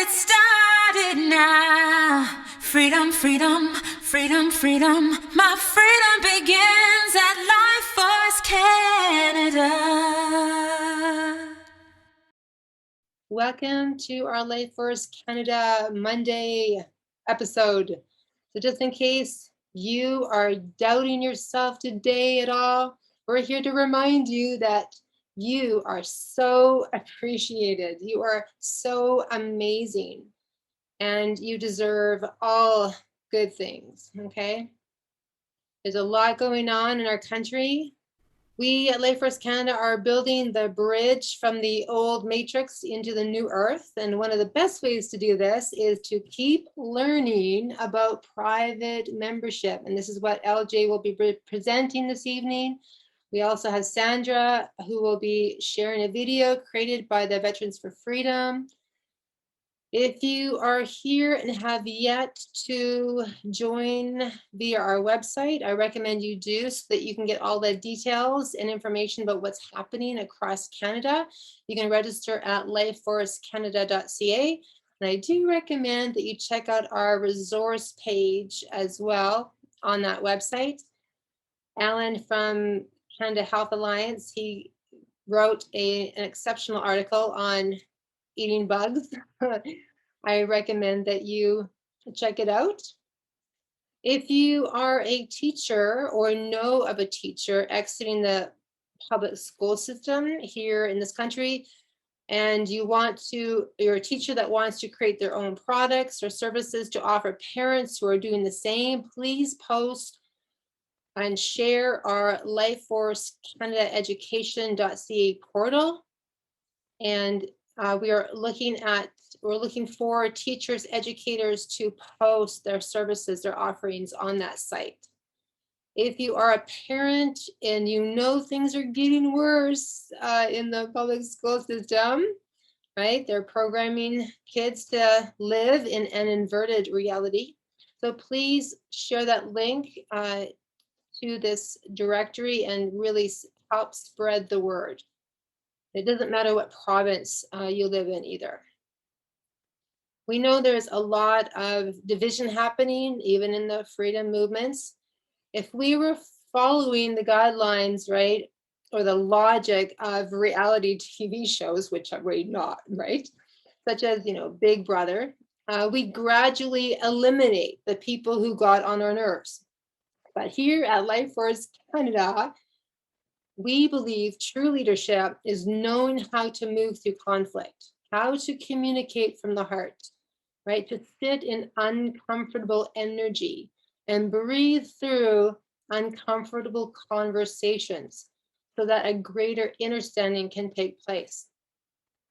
get it started now. Freedom, freedom, freedom, freedom. My freedom begins at Life Force Canada. Welcome to our Life Force Canada Monday episode. So just in case you are doubting yourself today at all, we're here to remind you that you are so appreciated. You are so amazing, and you deserve all good things, okay? There's a lot going on in our country. We at Life Force Canada are building the bridge from the old matrix into the new earth. And one of the best ways to do this is to keep learning about private membership. And this is what LJ will be presenting this evening. We also have Sandra, who will be sharing a video created by the Veterans for Freedom. If you are here and have yet to join via our website, I recommend you do so that you can get all the details and information about what's happening across Canada. You can register at lifeforcecanada.ca. And I do recommend that you check out our resource page as well on that website. Alan from Canada Health Alliance, he wrote an exceptional article on eating bugs. I recommend that you check it out. If you are a teacher or know of a teacher exiting the public school system here in this country, and you're a teacher that wants to create their own products or services to offer parents who are doing the same, please post and share our lifeforcecanadaeducation.ca portal. And we're looking for teachers, educators to post their services, their offerings on that site. If you are a parent and you know things are getting worse in the public school system, right? They're programming kids to live in an inverted reality. So please share that link to this directory and really help spread the word. It doesn't matter what province you live in either. We know there's a lot of division happening, even in the freedom movements. If we were following the guidelines, right, or the logic of reality TV shows, which we're not, right, such as, Big Brother, we gradually eliminate the people who got on our nerves. But here at Life Force Canada, we believe true leadership is knowing how to move through conflict, how to communicate from the heart, right? To sit in uncomfortable energy and breathe through uncomfortable conversations so that a greater understanding can take place.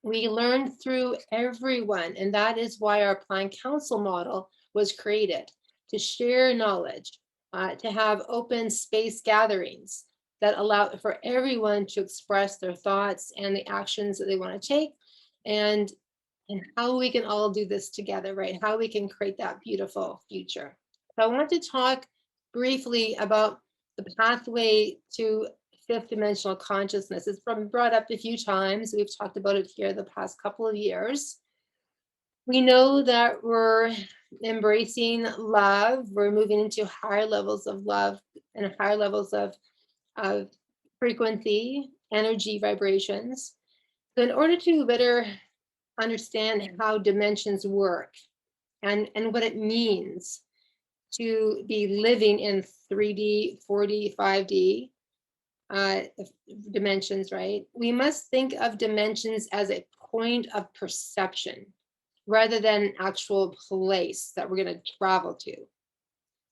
We learn through everyone, and that is why our Plan Council model was created, to share knowledge, to have open space gatherings that allow for everyone to express their thoughts and the actions that they want to take, and how we can all do this together, right? How we can create that beautiful future. So I want to talk briefly about the pathway to fifth dimensional consciousness. It's been brought up a few times. We've talked about it here the past couple of years. We know that we're embracing love. We're moving into higher levels of love and higher levels of frequency, energy vibrations. So in order to better understand how dimensions work and what it means to be living in 3D, 4D, 5D dimensions, right? We must think of dimensions as a point of perception rather than an actual place that we're going to travel to.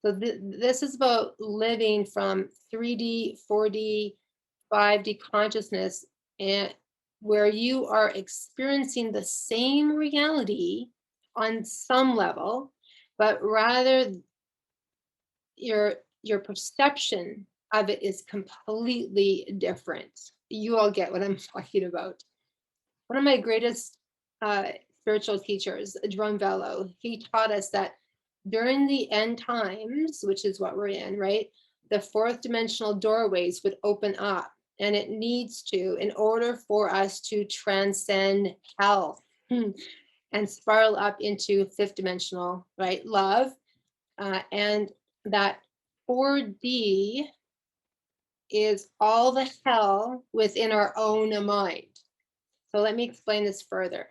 So this is about living from 3D, 4D, 5D consciousness, and where you are experiencing the same reality on some level, but rather your perception of it is completely different. You all get what I'm talking about. One of my greatest spiritual teachers, Jerome Bello, he taught us that during the end times, which is what we're in, right? The fourth dimensional doorways would open up, and it needs to, in order for us to transcend hell. and spiral up into fifth dimensional, right? Love. And that 4D is all the hell within our own mind. So let me explain this further.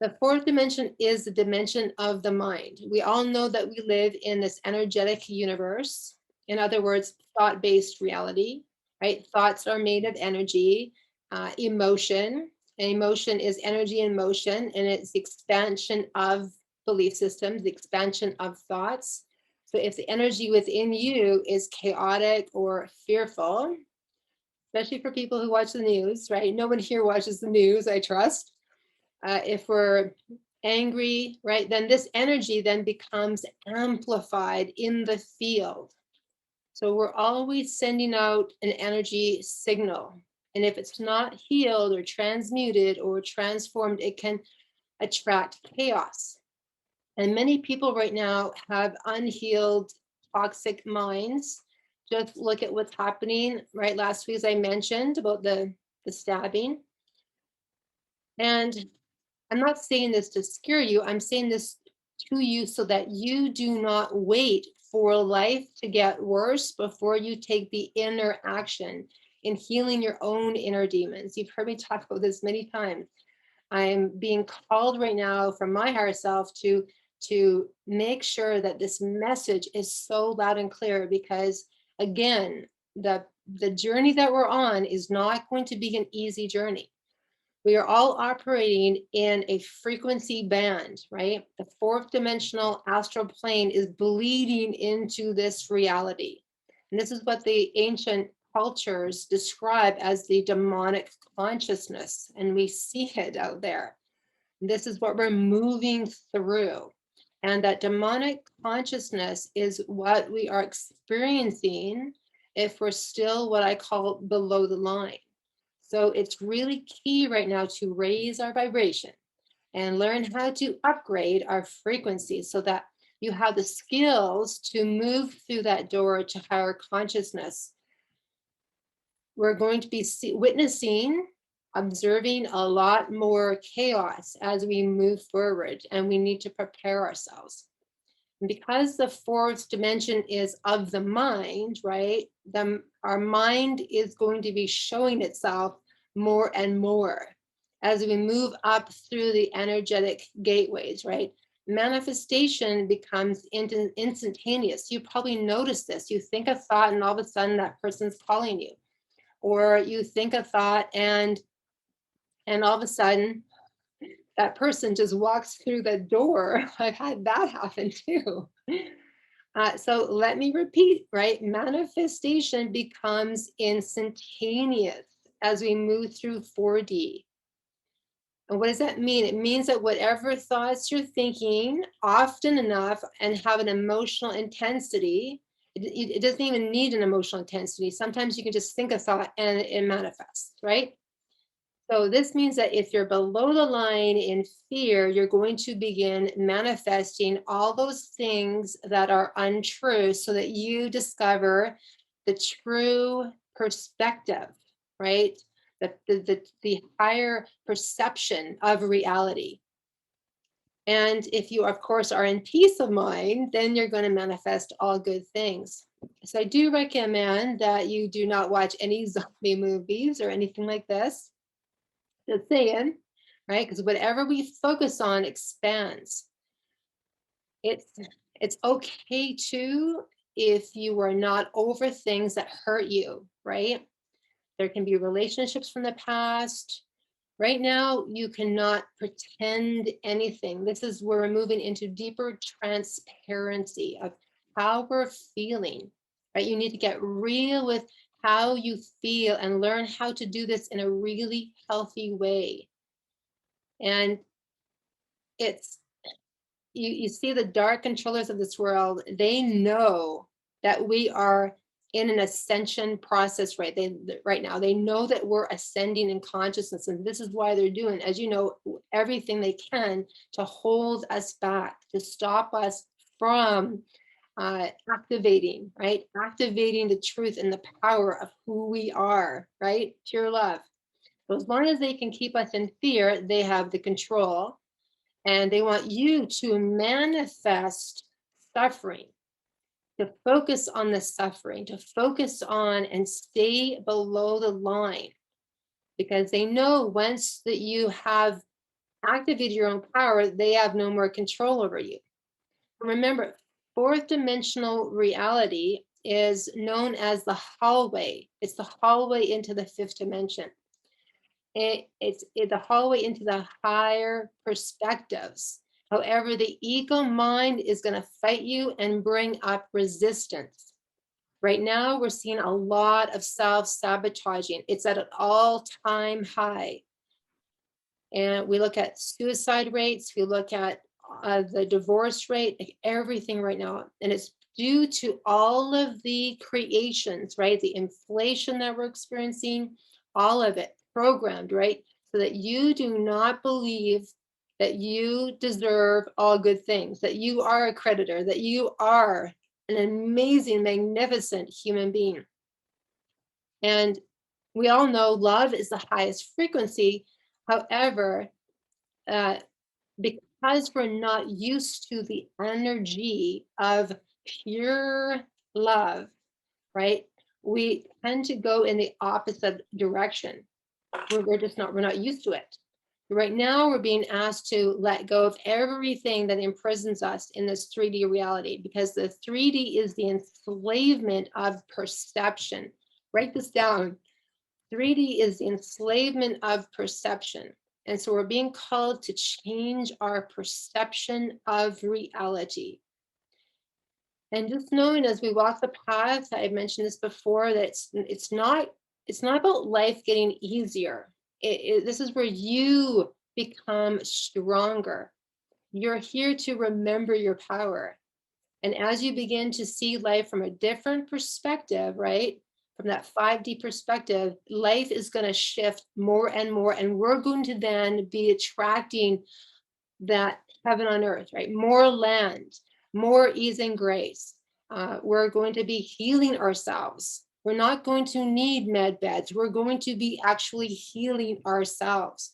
The fourth dimension is the dimension of the mind. We all know that we live in this energetic universe. In other words, thought-based reality, right? Thoughts are made of energy, emotion, and emotion is energy in motion, and it's the expansion of belief systems, the expansion of thoughts. So if the energy within you is chaotic or fearful, especially for people who watch the news, right? No one here watches the news, I trust. If we're angry, right, then this energy then becomes amplified in the field. So we're always sending out an energy signal. And if it's not healed or transmuted or transformed, it can attract chaos. And many people right now have unhealed toxic minds. Just look at what's happening, right? Last week, as I mentioned about the stabbing. And I'm not saying this to scare you. I'm saying this to you so that you do not wait for life to get worse before you take the inner action in healing your own inner demons. You've heard me talk about this many times. I'm being called right now from my higher self to make sure that this message is so loud and clear, because again, the journey that we're on is not going to be an easy journey. We are all operating in a frequency band, right? The fourth dimensional astral plane is bleeding into this reality. And this is what the ancient cultures describe as the demonic consciousness. And we see it out there. This is what we're moving through. And that demonic consciousness is what we are experiencing if we're still what I call below the line. So it's really key right now to raise our vibration and learn how to upgrade our frequency so that you have the skills to move through that door to higher consciousness. We're going to be witnessing, observing a lot more chaos as we move forward, and we need to prepare ourselves. And because the fourth dimension is of the mind, right? Our mind is going to be showing itself more and more as we move up through the energetic gateways, right? Manifestation becomes instantaneous. You probably notice this. You think a thought, and all of a sudden that person's calling you, or you think a thought, and all of a sudden that person just walks through the door. I've had that happen too. So let me repeat, right? Manifestation becomes instantaneous as we move through 4D. And what does that mean? It means that whatever thoughts you're thinking often enough and have an emotional intensity, it doesn't even need an emotional intensity. Sometimes you can just think a thought and it manifests, right? So this means that if you're below the line in fear, you're going to begin manifesting all those things that are untrue so that you discover the true perspective, right? The higher perception of reality. And if you, of course, are in peace of mind, then you're going to manifest all good things. So I do recommend that you do not watch any zombie movies or anything like this. Just saying, right? Because whatever we focus on expands. It's okay too if you are not over things that hurt you, right? There can be relationships from the past. Right now, you cannot pretend anything. This is where we're moving into deeper transparency of how we're feeling, right? You need to get real with how you feel and learn how to do this in a really healthy way. And it's, you see the dark controllers of this world, they know that we are in an ascension process right now. They know that we're ascending in consciousness, and this is why they're doing, as you know, everything they can to hold us back, to stop us from activating, right? Activating the truth and the power of who we are, right? Pure love. So as long as they can keep us in fear, they have the control. And they want you to manifest suffering, to focus on the suffering, to focus on and stay below the line, because they know once that you have activated your own power, they have no more control over you. Remember, fourth dimensional reality is known as the hallway. It's the hallway into the fifth dimension. It's the hallway into the higher perspectives. However, the ego mind is going to fight you and bring up resistance. Right now, we're seeing a lot of self-sabotaging. It's at an all-time high. And we look at suicide rates, we look at the divorce rate, like everything right now. And it's due to all of the creations, right? The inflation that we're experiencing, all of it programmed, right? So that you do not believe that you deserve all good things, that you are a creditor, that you are an amazing, magnificent human being. And we all know love is the highest frequency. However, because we're not used to the energy of pure love, right? We tend to go in the opposite direction. We're just not, we're not used to it. Right now, we're being asked to let go of everything that imprisons us in this 3D reality, because the 3D is the enslavement of perception. Write this down. 3D is the enslavement of perception. And so we're being called to change our perception of reality. And just knowing as we walk the path, I've mentioned this before, that it's not about life getting easier. This is where you become stronger. You're here to remember your power. And as you begin to see life from a different perspective, right? From that 5D perspective, life is going to shift more and more. And we're going to then be attracting that heaven on earth, right? More land, more ease and grace. We're going to be healing ourselves. We're not going to need med beds. We're going to be actually healing ourselves.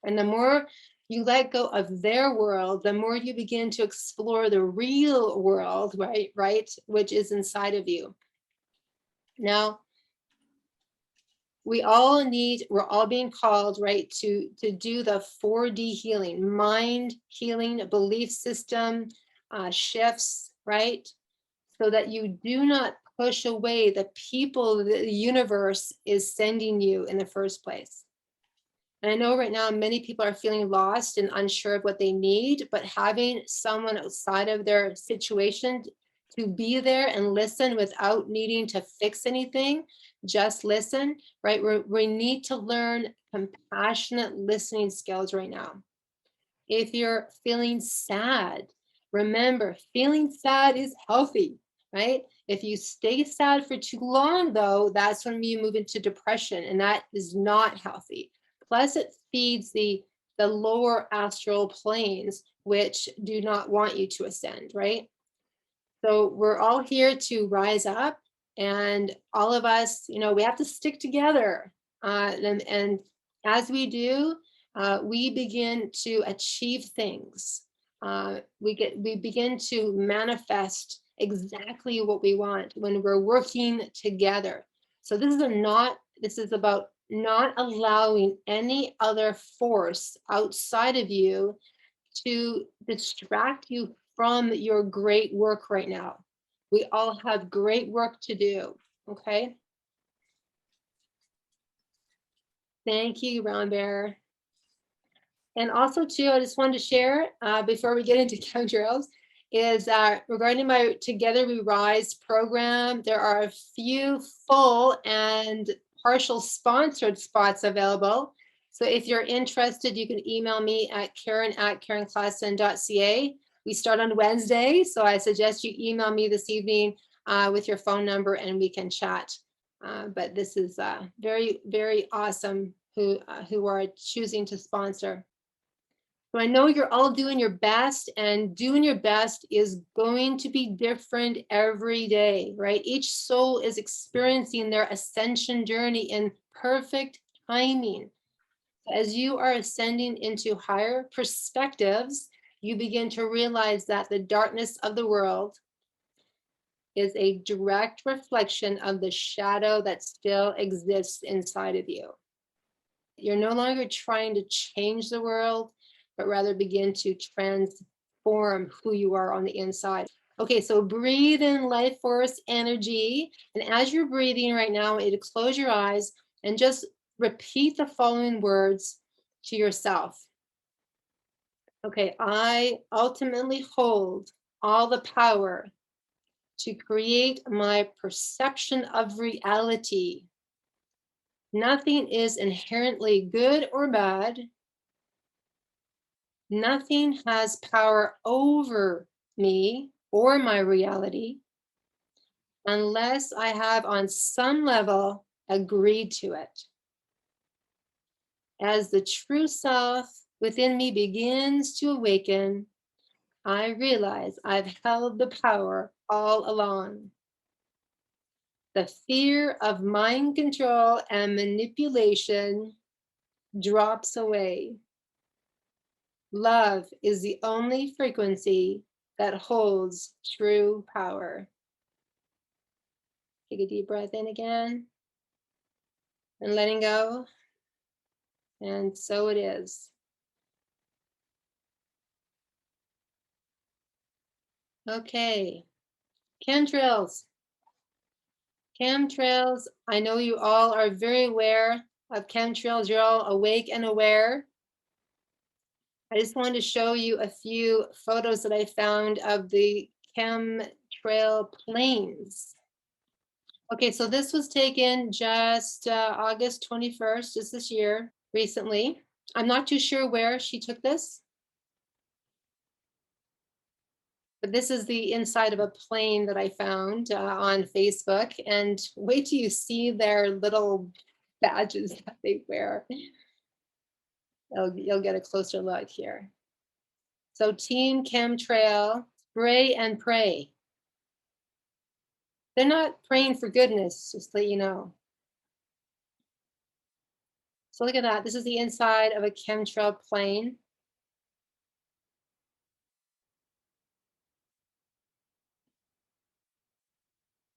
And the more you let go of their world, the more you begin to explore the real world, right, which is inside of you. Now, we're all being called, right, to do the 4D healing, mind healing, belief system shifts, right? So that you do not push away the people the universe is sending you in the first place. And I know right now many people are feeling lost and unsure of what they need, but having someone outside of their situation to be there and listen without needing to fix anything, just listen, right? We need to learn compassionate listening skills right now. If you're feeling sad, remember, feeling sad is healthy, right? If you stay sad for too long, though, that's when you move into depression, and that is not healthy. Plus, it feeds the lower astral planes, which do not want you to ascend, right? So we're all here to rise up, and all of us, we have to stick together. And as we do, we begin to achieve things. We begin to manifest exactly what we want when we're working together. So this is about not allowing any other force outside of you to distract you from your great work right now. We all have great work to do, okay? Thank you, Brown Bear. And also, too, I just wanted to share before we get into chemtrails is regarding my Together We Rise program, there are a few full and partial sponsored spots available. So if you're interested, you can email me at karen@karenclassen.ca. We start on Wednesday, so I suggest you email me this evening with your phone number and we can chat. But this is very, very awesome who are choosing to sponsor. So I know you're all doing your best, and doing your best is going to be different every day, right? Each soul is experiencing their ascension journey in perfect timing. As you are ascending into higher perspectives, you begin to realize that the darkness of the world is a direct reflection of the shadow that still exists inside of you. You're no longer trying to change the world, but rather begin to transform who you are on the inside. Okay, so breathe in life force energy. And as you're breathing right now, I want you to close your eyes and just repeat the following words to yourself. Okay, I ultimately hold all the power to create my perception of reality. Nothing is inherently good or bad. Nothing has power over me or my reality unless I have on some level agreed to it. As the true self within me begins to awaken, I realize I've held the power all along. The fear of mind control and manipulation drops away. Love is the only frequency that holds true power. Take a deep breath in again and letting go. And so it is. Okay. Chemtrails. Chemtrails. I know you all are very aware of chemtrails. You're all awake and aware. I just wanted to show you a few photos that I found of the chemtrail planes. Okay, so this was taken just August 21st, just this year, recently. I'm not too sure where she took this, but this is the inside of a plane that I found on Facebook. And wait till you see their little badges that they wear. You'll get a closer look here. So Team Chemtrail, spray and pray. They're not praying for goodness, just to let you know. So look at that. This is the inside of a chemtrail plane.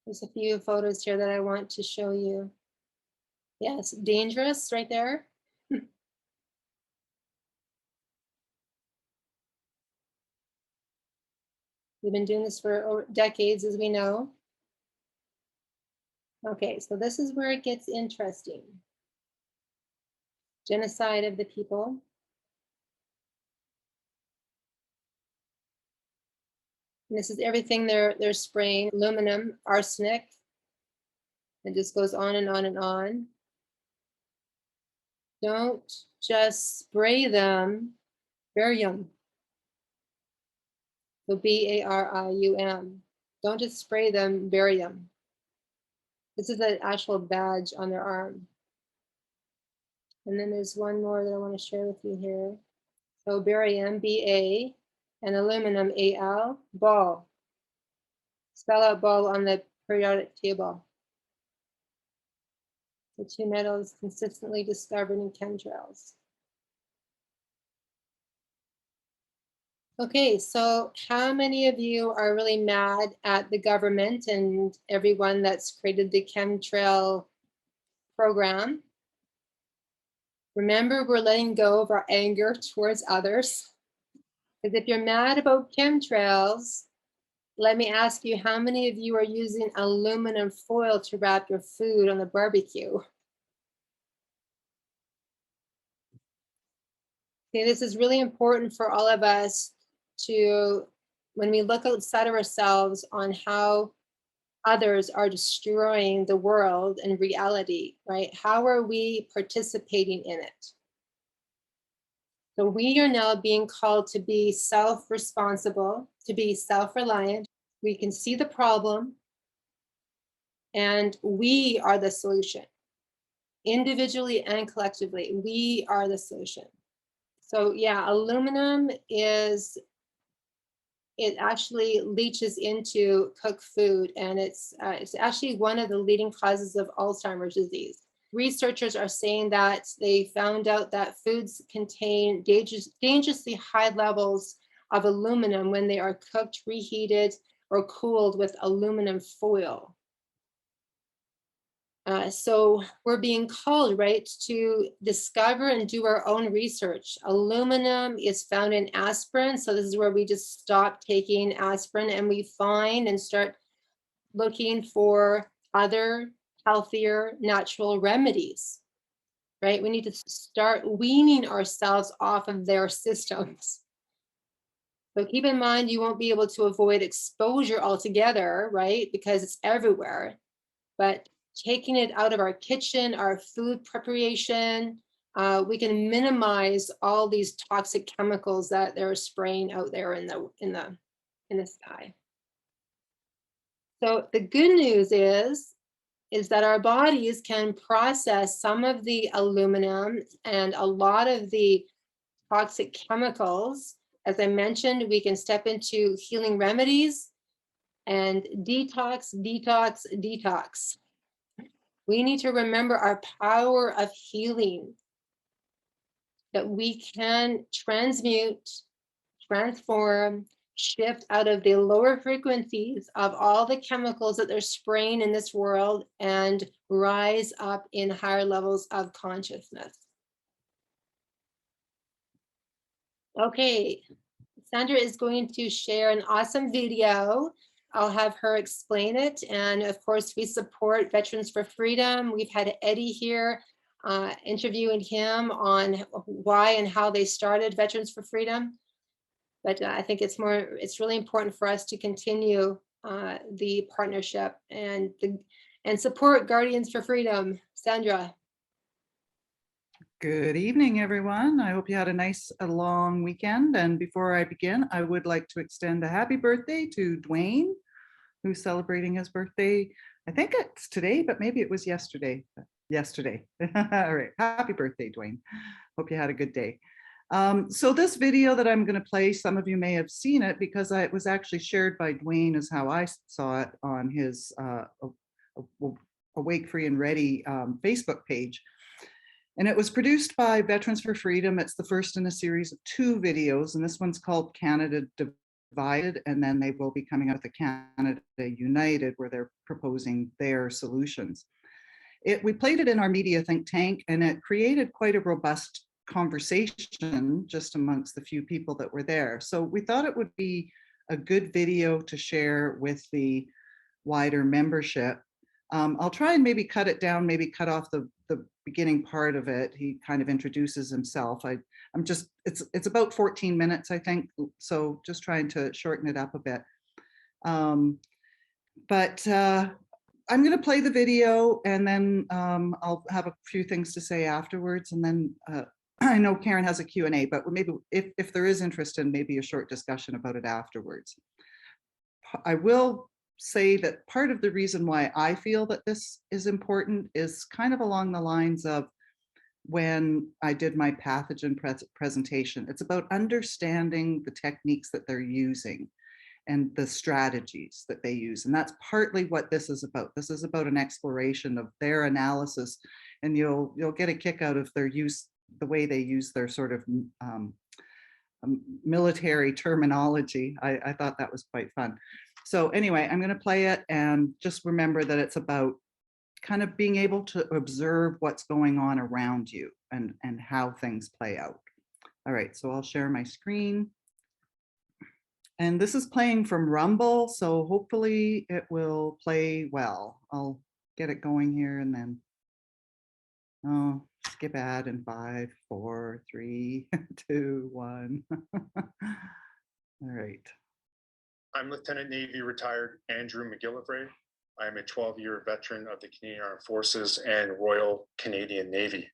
There's a few photos here that I want to show you. Yes, dangerous right there. We've been doing this for decades, as we know. Okay, so this is where it gets interesting. Genocide of the people. And this is everything they're spraying: aluminum, arsenic. It just goes on and on and on. Don't just spray them, barium. So barium. Don't just spray them, barium. This is an actual badge on their arm. And then there's one more that I want to share with you here. So barium, Ba, and aluminum, Al, ball. Spell out ball on the periodic table. The two metals consistently discovered in chemtrails. Okay, so how many of you are really mad at the government and everyone that's created the chemtrail program? Remember, we're letting go of our anger towards others. Because if you're mad about chemtrails, let me ask you, how many of you are using aluminum foil to wrap your food on the barbecue? Okay, this is really important for all of us to, when we look outside of ourselves on how others are destroying the world and reality, right? How are we participating in it? So we are now being called to be self-responsible, to be self-reliant. We can see the problem, and we are the solution. Individually and collectively, we are the solution. So yeah, aluminum is, it actually leaches into cooked food, and it's actually one of the leading causes of Alzheimer's disease. researchers are saying that they found out that foods contain dangerously high levels of aluminum when they are cooked, reheated, or cooled with aluminum foil. So we're being called, right, to discover and do our own research. Aluminum is found in aspirin. So this is where we just stop taking aspirin and we find and start looking for other healthier natural remedies, right? We need to start weaning ourselves off of their systems. So keep in mind, you won't be able to avoid exposure altogether, right? Because it's everywhere. But taking it out of our kitchen, our food preparation, we can minimize all these toxic chemicals that they're spraying out there in the sky. So the good news is that our bodies can process some of the aluminum and a lot of the toxic chemicals. As I mentioned, we can step into healing remedies and detox, detox, detox. We need to remember our power of healing, that we can transmute, transform, shift out of the lower frequencies of all the chemicals that they're spraying in this world and rise up in higher levels of consciousness. Okay, Sandra is going to share an awesome video. I'll have her explain it. And of course, we support Veterans for Freedom. We've had Eddie here interviewing him on why and how they started Veterans for Freedom. But I think it's really important for us to continue the partnership and support Guardians for Freedom. Sandra. Good evening, everyone. I hope you had a nice, long weekend. And before I begin, I would like to extend a happy birthday to Dwayne, who's celebrating his birthday. I think it's today, but maybe it was yesterday. Yesterday. All right. Happy birthday, Dwayne. Hope you had a good day. So this video that I'm going to play, some of you may have seen it because it was actually shared by Dwayne, is how I saw it on his Awake, Free, and Ready Facebook page. And it was produced by Veterans for Freedom. It's the first in a series of 2 videos, and this one's called Canada Divided, and then they will be coming out with the Canada United, where they're proposing their solutions. We played it in our media think tank, and it created quite a robust conversation just amongst the few people that were there. So we thought it would be a good video to share with the wider membership. I'll try and maybe cut it down, maybe cut off the beginning part of it. He kind of introduces himself. It's about 14 minutes, I think. So just trying to shorten it up a bit. But I'm going to play the video, and then I'll have a few things to say afterwards. And then I know Karen has a Q&A, but maybe if there is interest in maybe a short discussion about it afterwards. I will say that part of the reason why I feel that this is important is kind of along the lines of when I did my pathogen presentation. It's about understanding the techniques that they're using and the strategies that they use. And that's partly what this is about. This is about an exploration of their analysis, and you'll get a kick out of their use, the way they use their sort of military terminology. I thought that was quite fun. So anyway, I'm going to play it, and just remember that it's about kind of being able to observe what's going on around you and how things play out. All right, so I'll share my screen. And this is playing from Rumble, so hopefully it will play well. I'll get it going here and then, oh, skip ad in 5, 4, 3, 2, 1. All right. I'm Lieutenant Navy retired Andrew McGillivray. I am a 12-year veteran of the Canadian Armed Forces and Royal Canadian Navy.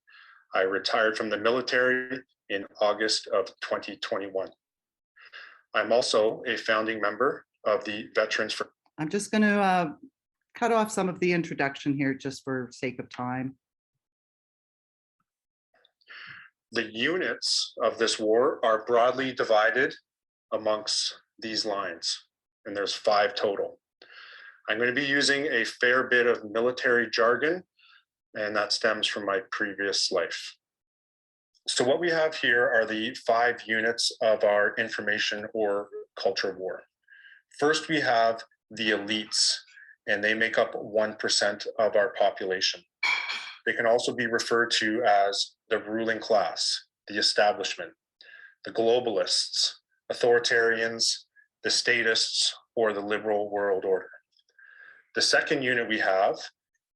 I retired from the military in August of 2021. I'm also a founding member of the Veterans for... I'm just going to cut off some of the introduction here just for sake of time. The units of this war are broadly divided amongst these lines, and there's 5 total. I'm going to be using a fair bit of military jargon and that stems from my previous life. So what we have here are the 5 units of our information or culture war. First, we have the elites, and they make up 1% of our population. They can also be referred to as the ruling class, the establishment, the globalists, authoritarians, the statists, or the liberal world order. The second unit we have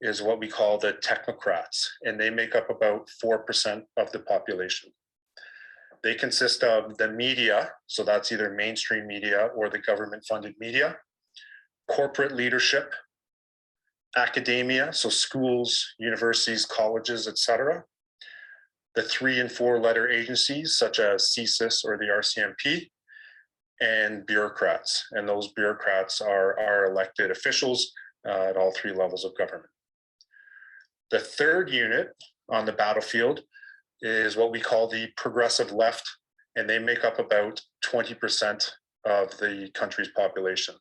is what we call the technocrats, and they make up about 4% of the population. They consist of the media, so that's either mainstream media or the government-funded media, corporate leadership, academia, so schools, universities, colleges, etc., the 3- and 4-letter agencies such as CSIS or the RCMP, and bureaucrats. And those bureaucrats are elected officials at all 3 levels of government. The third unit on the battlefield is what we call the progressive left, and they make up about 20% of the country's population.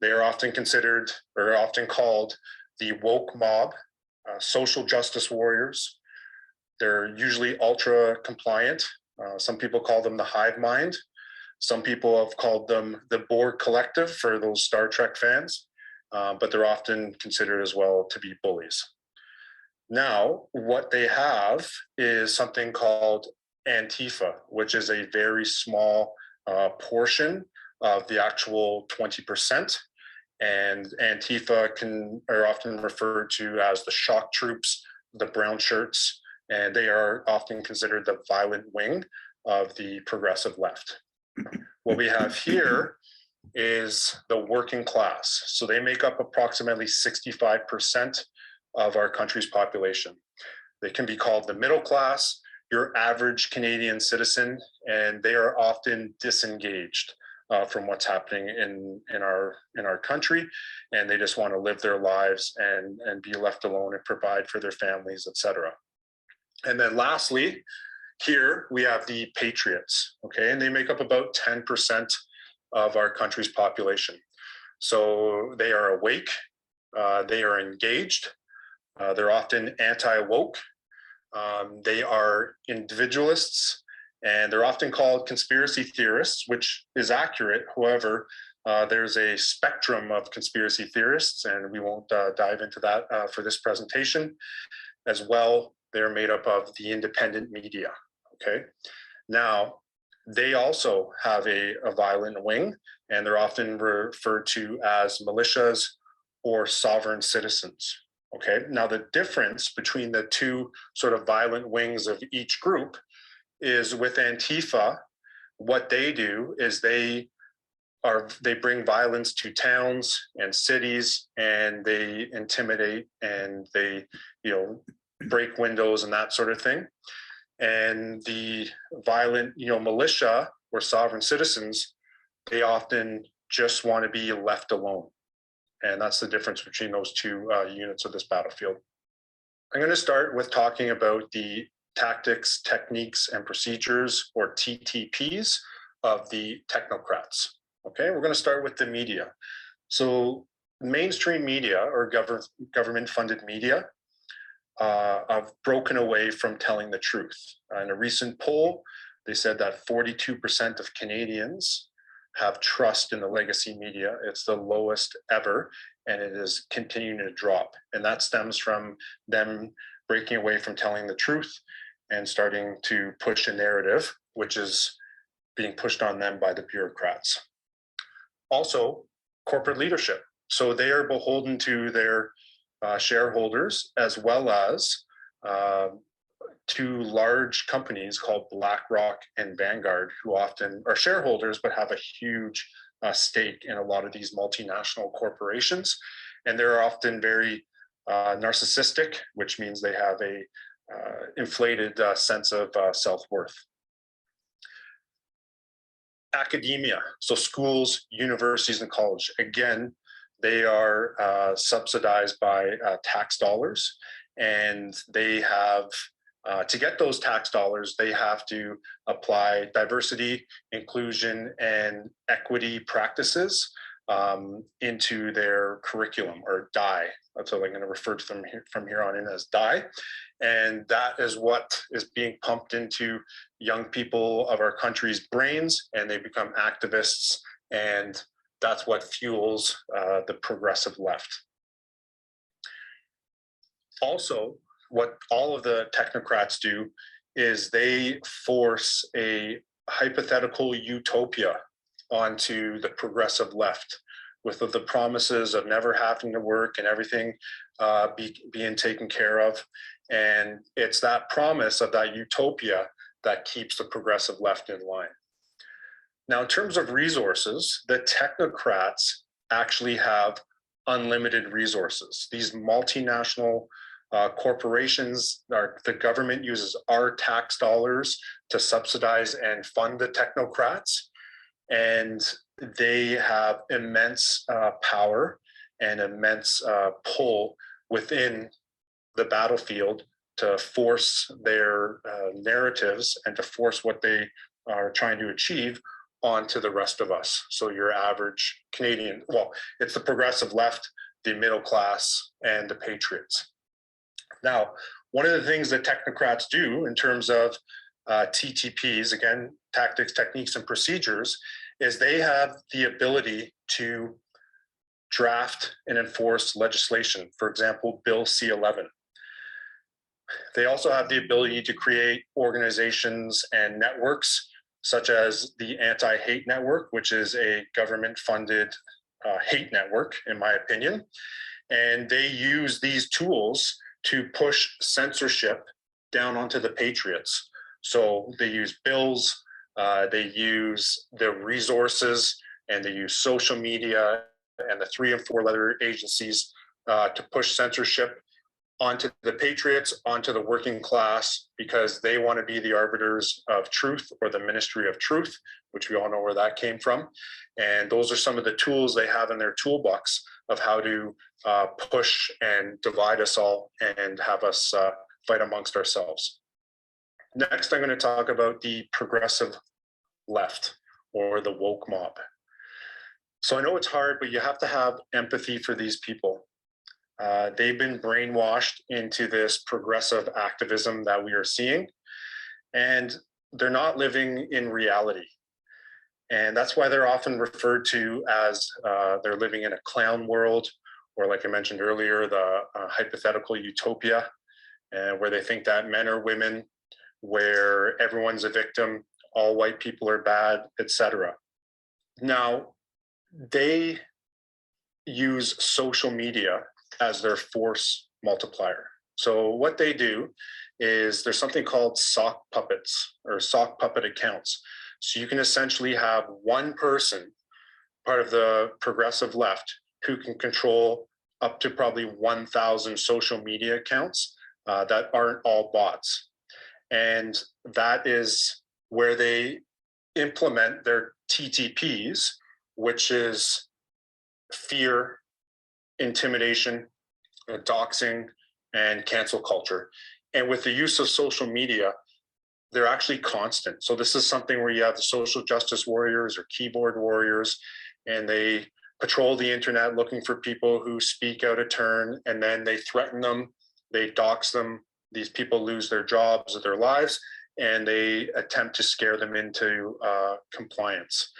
They are often considered or often called the woke mob, social justice warriors. They're usually ultra compliant. Some people call them the hive mind. Some people have called them the Borg Collective for those Star Trek fans, but they're often considered as well to be bullies. Now, what they have is something called Antifa, which is a very small portion of the actual 20%. And Antifa are often referred to as the shock troops, the brown shirts, and they are often considered the violent wing of the progressive left. What we have here is the working class. So they make up approximately 65% of our country's population. They can be called the middle class, your average Canadian citizen, and they are often disengaged from what's happening in our country, and they just want to live their lives and be left alone and provide for their families, etc. And then lastly, here we have the patriots, okay, and they make up about 10% of our country's population. So they are awake, they are engaged, they're often anti-woke, they are individualists, and they're often called conspiracy theorists, which is accurate. However, there's a spectrum of conspiracy theorists, and we won't dive into that for this presentation. As well, they're made up of the independent media, okay? Now, they also have a violent wing, and they're often referred to as militias or sovereign citizens. Okay, now the difference between the two sort of violent wings of each group is with Antifa, what they do is they bring violence to towns and cities, and they intimidate and they, break windows and that sort of thing. And the violent, militia or sovereign citizens, they often just want to be left alone. And that's the difference between those two units of this battlefield. I'm going to start with talking about the tactics, techniques, and procedures, or TTPs, of the technocrats. Okay, we're going to start with the media. So mainstream media or government-funded media have broken away from telling the truth. In a recent poll, they said that 42% of Canadians have trust in the legacy media. It's the lowest ever, and it is continuing to drop. And that stems from them breaking away from telling the truth and starting to push a narrative, which is being pushed on them by the bureaucrats. Also, corporate leadership. So they are beholden to their shareholders, as well as two large companies called BlackRock and Vanguard, who often are shareholders but have a huge stake in a lot of these multinational corporations. And they're often very narcissistic, which means they have a inflated sense of self-worth. Academia, so schools, universities, and college. Again, they are subsidized by tax dollars, and they have to get those tax dollars, they have to apply diversity, inclusion, and equity practices into their curriculum, or die. That's what I'm going to refer to them from here on in as die. And that is what is being pumped into young people of our country's brains, and they become activists. And that's what fuels the progressive left. Also, what all of the technocrats do is they force a hypothetical utopia onto the progressive left with the promises of never having to work and everything being taken care of. And it's that promise of that utopia that keeps the progressive left in line. Now, in terms of resources, the technocrats actually have unlimited resources. These multinational corporations, the government uses our tax dollars to subsidize and fund the technocrats, and they have immense power and immense pull within the battlefield to force their narratives and to force what they are trying to achieve onto the rest of us. So your average Canadian, well, it's the progressive left, the middle class, and the patriots. Now, one of the things that technocrats do in terms of TTPs, again, tactics, techniques, and procedures, is they have the ability to draft and enforce legislation. For example, Bill C-11. They also have the ability to create organizations and networks, such as the Anti-Hate Network, which is a government-funded hate network, in my opinion. And they use these tools to push censorship down onto the patriots. So they use bills, they use the resources, and they use social media and the 3 and 4 letter agencies to push censorship onto the patriots, onto the working class, because they want to be the arbiters of truth, or the ministry of truth, which we all know where that came from. And those are some of the tools they have in their toolbox of how to push and divide us all and have us fight amongst ourselves. Next, I'm going to talk about the progressive left, or the woke mob. So I know it's hard, but you have to have empathy for these people. They've been brainwashed into this progressive activism that we are seeing, and they're not living in reality. And that's why they're often referred to as they're living in a clown world, or like I mentioned earlier, the hypothetical utopia, where they think that men are women, where everyone's a victim, all white people are bad, etc. Now, they use social media as their force multiplier. So what they do is there's something called sock puppets, or sock puppet accounts. So you can essentially have one person, part of the progressive left, who can control up to probably 1,000 social media accounts that aren't all bots. And that is where they implement their TTPs, which is fear, intimidation, doxing, and cancel culture. And with the use of social media, they're actually constant. So this is something where you have the social justice warriors or keyboard warriors, and they patrol the internet looking for people who speak out of turn, and then they threaten them, they dox them. These people lose their jobs or their lives, and they attempt to scare them into compliance.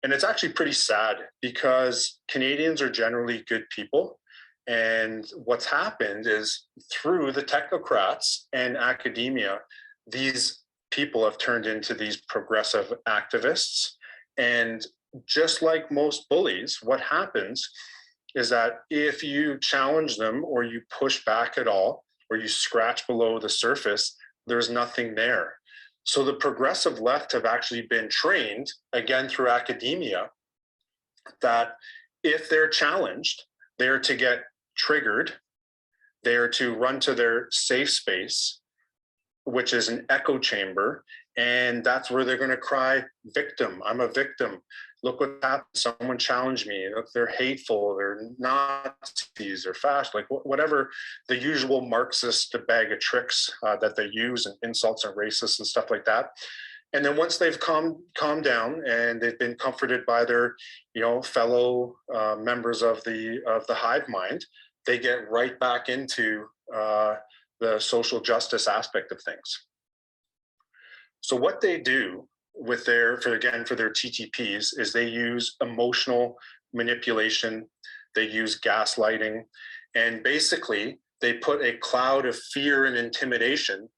And it's actually pretty sad, because Canadians are generally good people. And what's happened is, through the technocrats and academia, these people have turned into these progressive activists. And just like most bullies, what happens is that if you challenge them, or you push back at all, or you scratch below the surface, there's nothing there. So the progressive left have actually been trained, again through academia, that if they're challenged, they're to get triggered, they're to run to their safe space, which is an echo chamber, and that's where they're going to cry, victim, I'm a victim. Look what happened, someone challenged me. Look, they're hateful, they're Nazis, they're fascist, like whatever the usual Marxist bag of tricks that they use, and insults and racists and stuff like that. And then once they've calmed down and they've been comforted by their, fellow members of the hive mind, they get right back into the social justice aspect of things. So what they do with their TTPs is they use emotional manipulation, they use gaslighting, and basically they put a cloud of fear and intimidation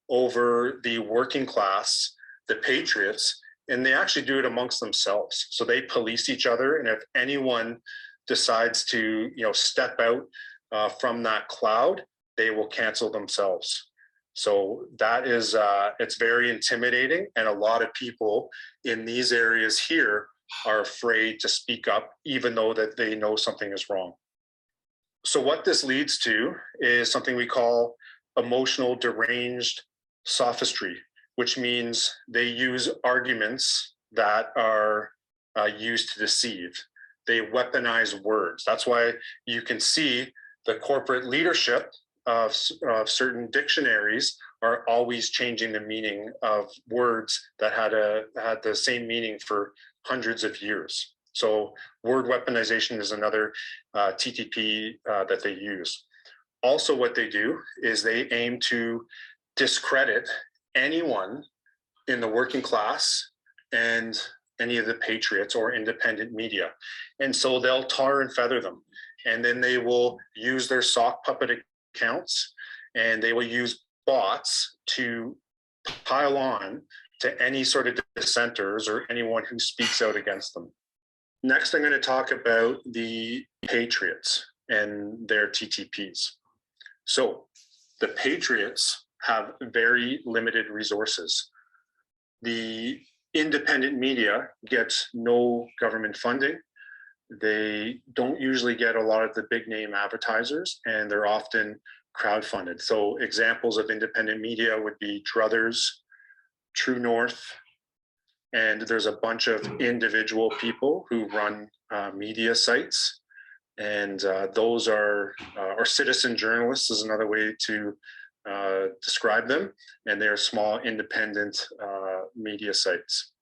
over the working class, the patriots, and they actually do it amongst themselves. So they police each other, and if anyone decides to step out from that cloud, they will cancel themselves. So that is it's very intimidating, and a lot of people in these areas here are afraid to speak up, even though that they know something is wrong. So what this leads to is something we call emotional deranged sophistry, which means they use arguments that are used to deceive. They weaponize words. That's why you can see the corporate leadership of certain dictionaries are always changing the meaning of words that had the same meaning for hundreds of years. So word weaponization is another TTP that they use. Also, what they do is they aim to discredit anyone in the working class and any of the patriots or independent media. And so they'll tar and feather them. And then they will use their sock puppet accounts, and they will use bots to pile on to any sort of dissenters or anyone who speaks out against them. Next, I'm going to talk about the patriots and their TTPs. So the patriots have very limited resources. The independent media gets no government funding. They don't usually get a lot of the big name advertisers, and they're often crowdfunded. So examples of independent media would be Druthers, True North, and there's a bunch of individual people who run media sites. And those are, or citizen journalists is another way to describe them. And they're small independent media sites.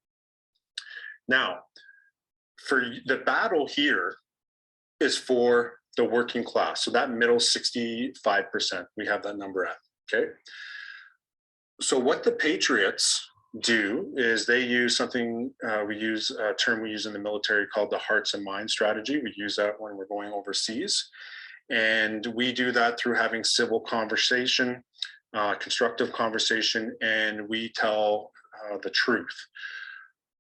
Now, for the battle here is for the working class. So that middle 65%, we have that number at, okay? So what the patriots do is they use something, we use a term we use in the military called the hearts and minds strategy. We use that when we're going overseas. And we do that through having civil conversation, constructive conversation, and we tell the truth.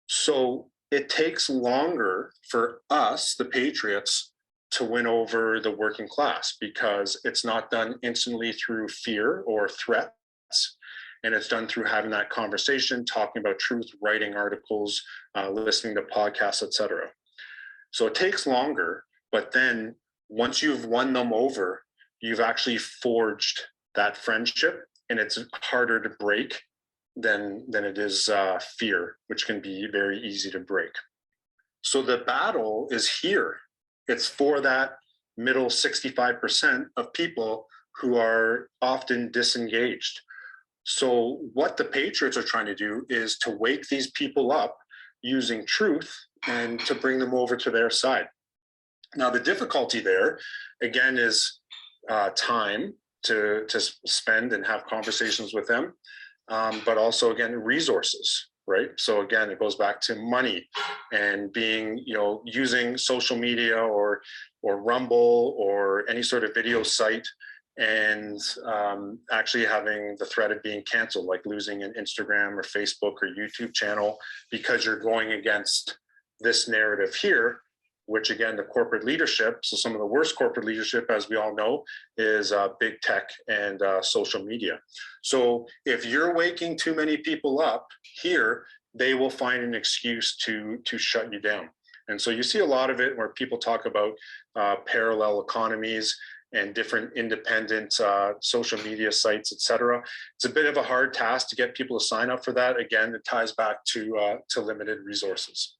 So it takes longer for us, the patriots, to win over the working class because it's not done instantly through fear or threats. And it's done through having that conversation, talking about truth, writing articles, listening to podcasts, etc. So it takes longer, but then once you've won them over, you've actually forged that friendship, and it's harder to break than it is fear, which can be very easy to break. So the battle is here. It's for that middle 65% of people who are often disengaged. So what the patriots are trying to do is to wake these people up using truth and to bring them over to their side. Now, the difficulty there, again, is time to spend and have conversations with them, but also, again, resources, right? So again, it goes back to money and being, using social media or Rumble or any sort of video site, and actually having the threat of being canceled, like losing an Instagram or Facebook or YouTube channel because you're going against this narrative here, which again, the corporate leadership, so some of the worst corporate leadership, as we all know, is big tech and social media. So if you're waking too many people up here, they will find an excuse to shut you down. And so you see a lot of it where people talk about parallel economies and different independent social media sites, et cetera. It's a bit of a hard task to get people to sign up for that. Again, it ties back to limited resources.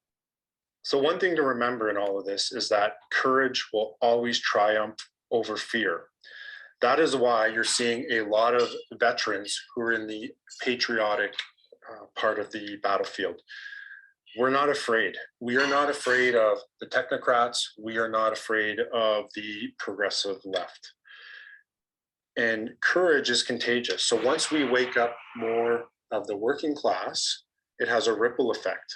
So one thing to remember in all of this is that courage will always triumph over fear. That is why you're seeing a lot of veterans who are in the patriotic part of the battlefield. We're not afraid. We are not afraid of the technocrats. We are not afraid of the progressive left. And courage is contagious. So once we wake up more of the working class, it has a ripple effect.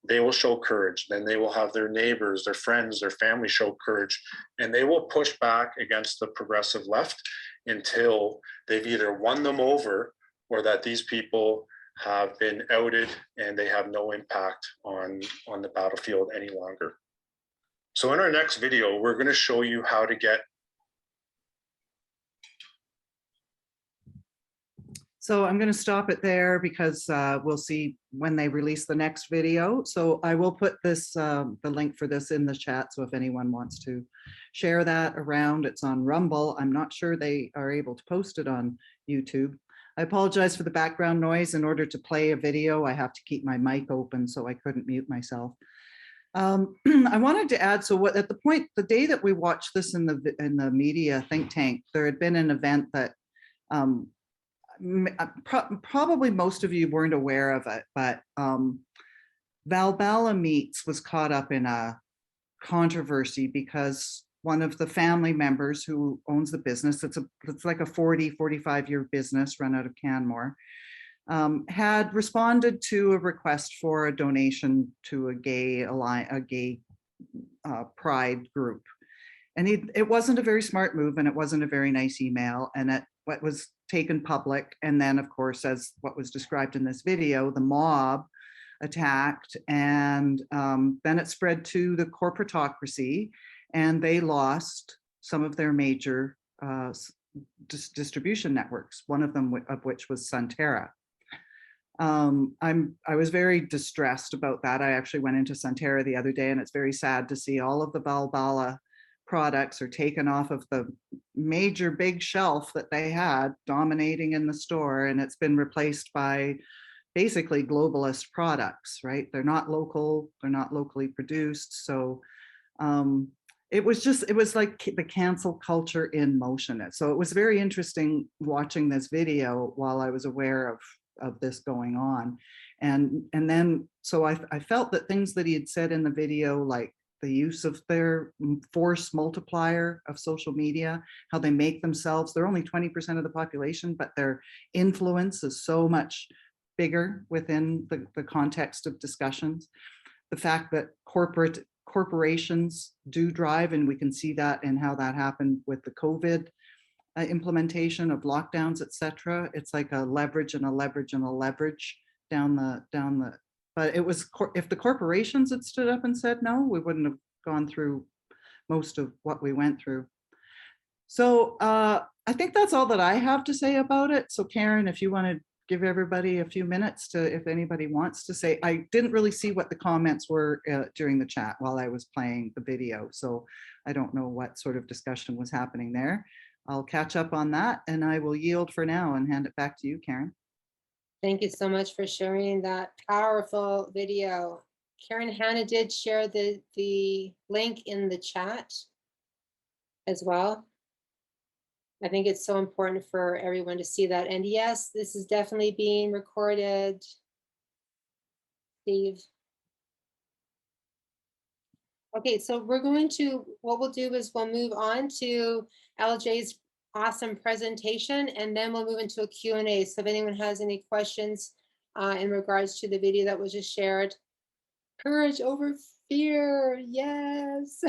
They will show courage, then they will have their neighbors, their friends, their family show courage, and they will push back against the progressive left until they've either won them over or that these people have been outed and they have no impact on the battlefield any longer. So in our next video, we're going to show you how to get. So I'm going to stop it there because we'll see when they release the next video. So I will put this, the link for this in the chat. So if anyone wants to share that around, it's on Rumble. I'm not sure they are able to post it on YouTube. I apologize for the background noise. In order to play a video, I have to keep my mic open, so I couldn't mute myself. I wanted to add, so what, at the point, the day that we watched this in the media think tank, there had been an event that probably most of you weren't aware of it, but Valbala Meats was caught up in a controversy because one of the family members who owns the business, it's like a 45-year business run out of Canmore, had responded to a request for a donation to a gay pride group. And it wasn't a very smart move, and it wasn't a very nice email, and what was taken public. And then, of course, as what was described in this video, the mob attacked, and then it spread to the corporatocracy, and they lost some of their major distribution networks, one of them of which was Sunterra. I was very distressed about that. I actually went into Sunterra the other day, and it's very sad to see all of the Valbala products are taken off of the major big shelf that they had dominating in the store, and it's been replaced by basically globalist products, right? They're not local, they're not locally produced. So it was like the cancel culture in motion. So it was very interesting watching this video while I was aware of this going on. And then, so I felt that things that he had said in the video, like the use of their force multiplier of social media, how they make themselves, they're only 20% of the population, but their influence is so much bigger within the context of discussions. The fact that corporations do drive, and we can see that in how that happened with the COVID implementation of lockdowns, etc. It's like a leverage and a leverage and a leverage down the. But it was, if the corporations had stood up and said no, we wouldn't have gone through most of what we went through. So I think that's all that I have to say about it. So Karen, if you want to give everybody a few minutes to, if anybody wants to say, I didn't really see what the comments were during the chat while I was playing the video. So I don't know what sort of discussion was happening there. I'll catch up on that, and I will yield for now and hand it back to you, Karen. Thank you so much for sharing that powerful video. Karen Hanna did share the link in the chat as well. I think it's so important for everyone to see that. And yes, this is definitely being recorded. Steve. Okay, so what we'll do is we'll move on to LJ's awesome presentation, and then we'll move into a Q&A. So if anyone has any questions in regards to the video that was just shared. Courage over fear, yes.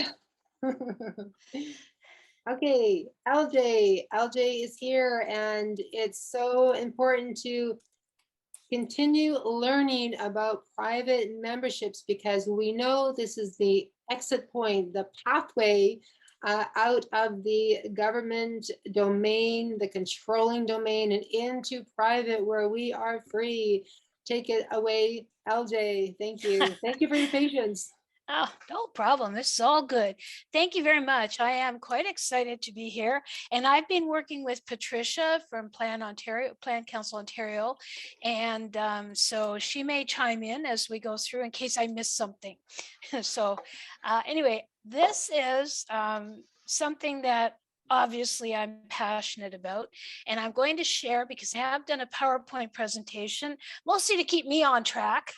Okay, LJ is here, and it's so important to continue learning about private memberships, because we know this is the exit point, the pathway out of the government domain, the controlling domain, and into private where we are free. Take it away, LJ. Thank you. Thank you for your patience. Oh, no problem. This is all good. Thank you very much. I am quite excited to be here. And I've been working with Patricia from Plan Council Ontario. And so she may chime in as we go through in case I miss something. So anyway, this is something that obviously I'm passionate about, and I'm going to share because I have done a PowerPoint presentation, mostly to keep me on track,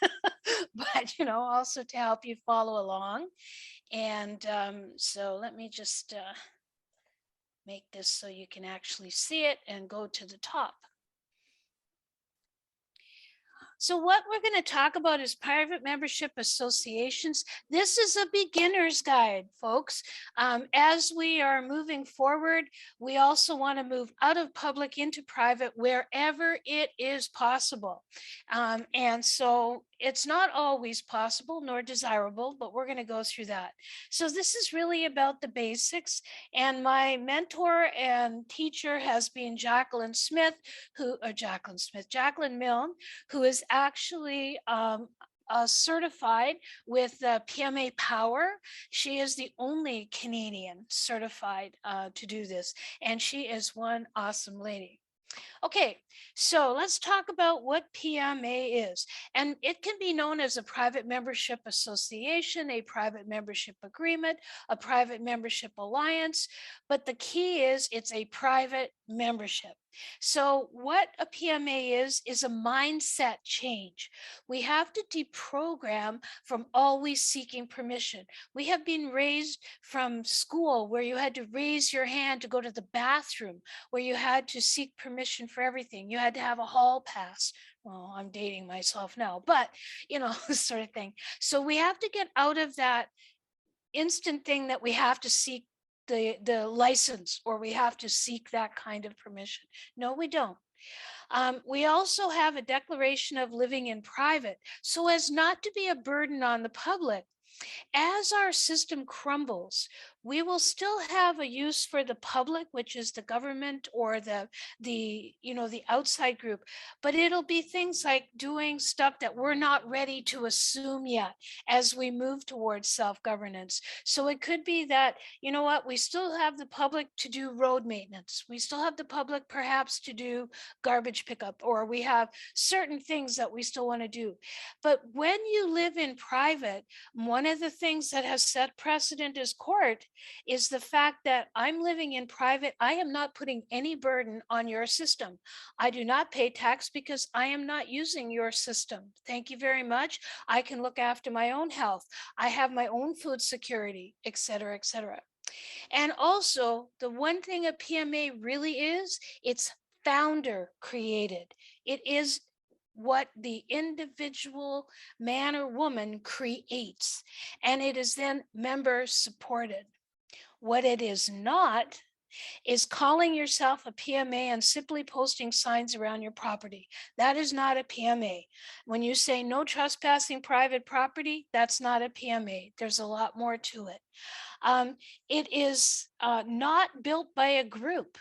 but also to help you follow along. And so let me just make this so you can actually see it and go to the top. So what we're going to talk about is private membership associations. This is a beginner's guide, folks. As we are moving forward, we also want to move out of public into private wherever it is possible. And so it's not always possible nor desirable, but we're going to go through that. So this is really about the basics. And my mentor and teacher has been Jacqueline Milne, who is actually certified with PMA Power. She is the only Canadian certified to do this, and she is one awesome lady. Okay, so let's talk about what PMA is. And it can be known as a private membership association, a private membership agreement, a private membership alliance. But the key is it's a private membership. So what a PMA is a mindset change. We have to deprogram from always seeking permission. We have been raised from school where you had to raise your hand to go to the bathroom, where you had to seek permission for everything. You had to have a hall pass. Well, I'm dating myself now, but this sort of thing. So we have to get out of that instant thing that we have to seek the license, or we have to seek that kind of permission. No, we don't. We also have a declaration of living in private so as not to be a burden on the public. As our system crumbles, we will still have a use for the public, which is the government or the outside group, but it'll be things like doing stuff that we're not ready to assume yet as we move towards self-governance. So it could be that, we still have the public to do road maintenance. We still have the public perhaps to do garbage pickup, or we have certain things that we still want to do. But when you live in private, one of the things that has set precedent as court is the fact that I'm living in private. I am not putting any burden on your system. I do not pay tax because I am not using your system. Thank you very much. I can look after my own health. I have my own food security, et cetera, et cetera. And also, the one thing a PMA really is, it's founder created. It is what the individual man or woman creates, and it is then member supported. What it is not is calling yourself a PMA and simply posting signs around your property. That is not a PMA. When you say no trespassing private property, that's not a PMA. There's a lot more to it. It is not built by a group.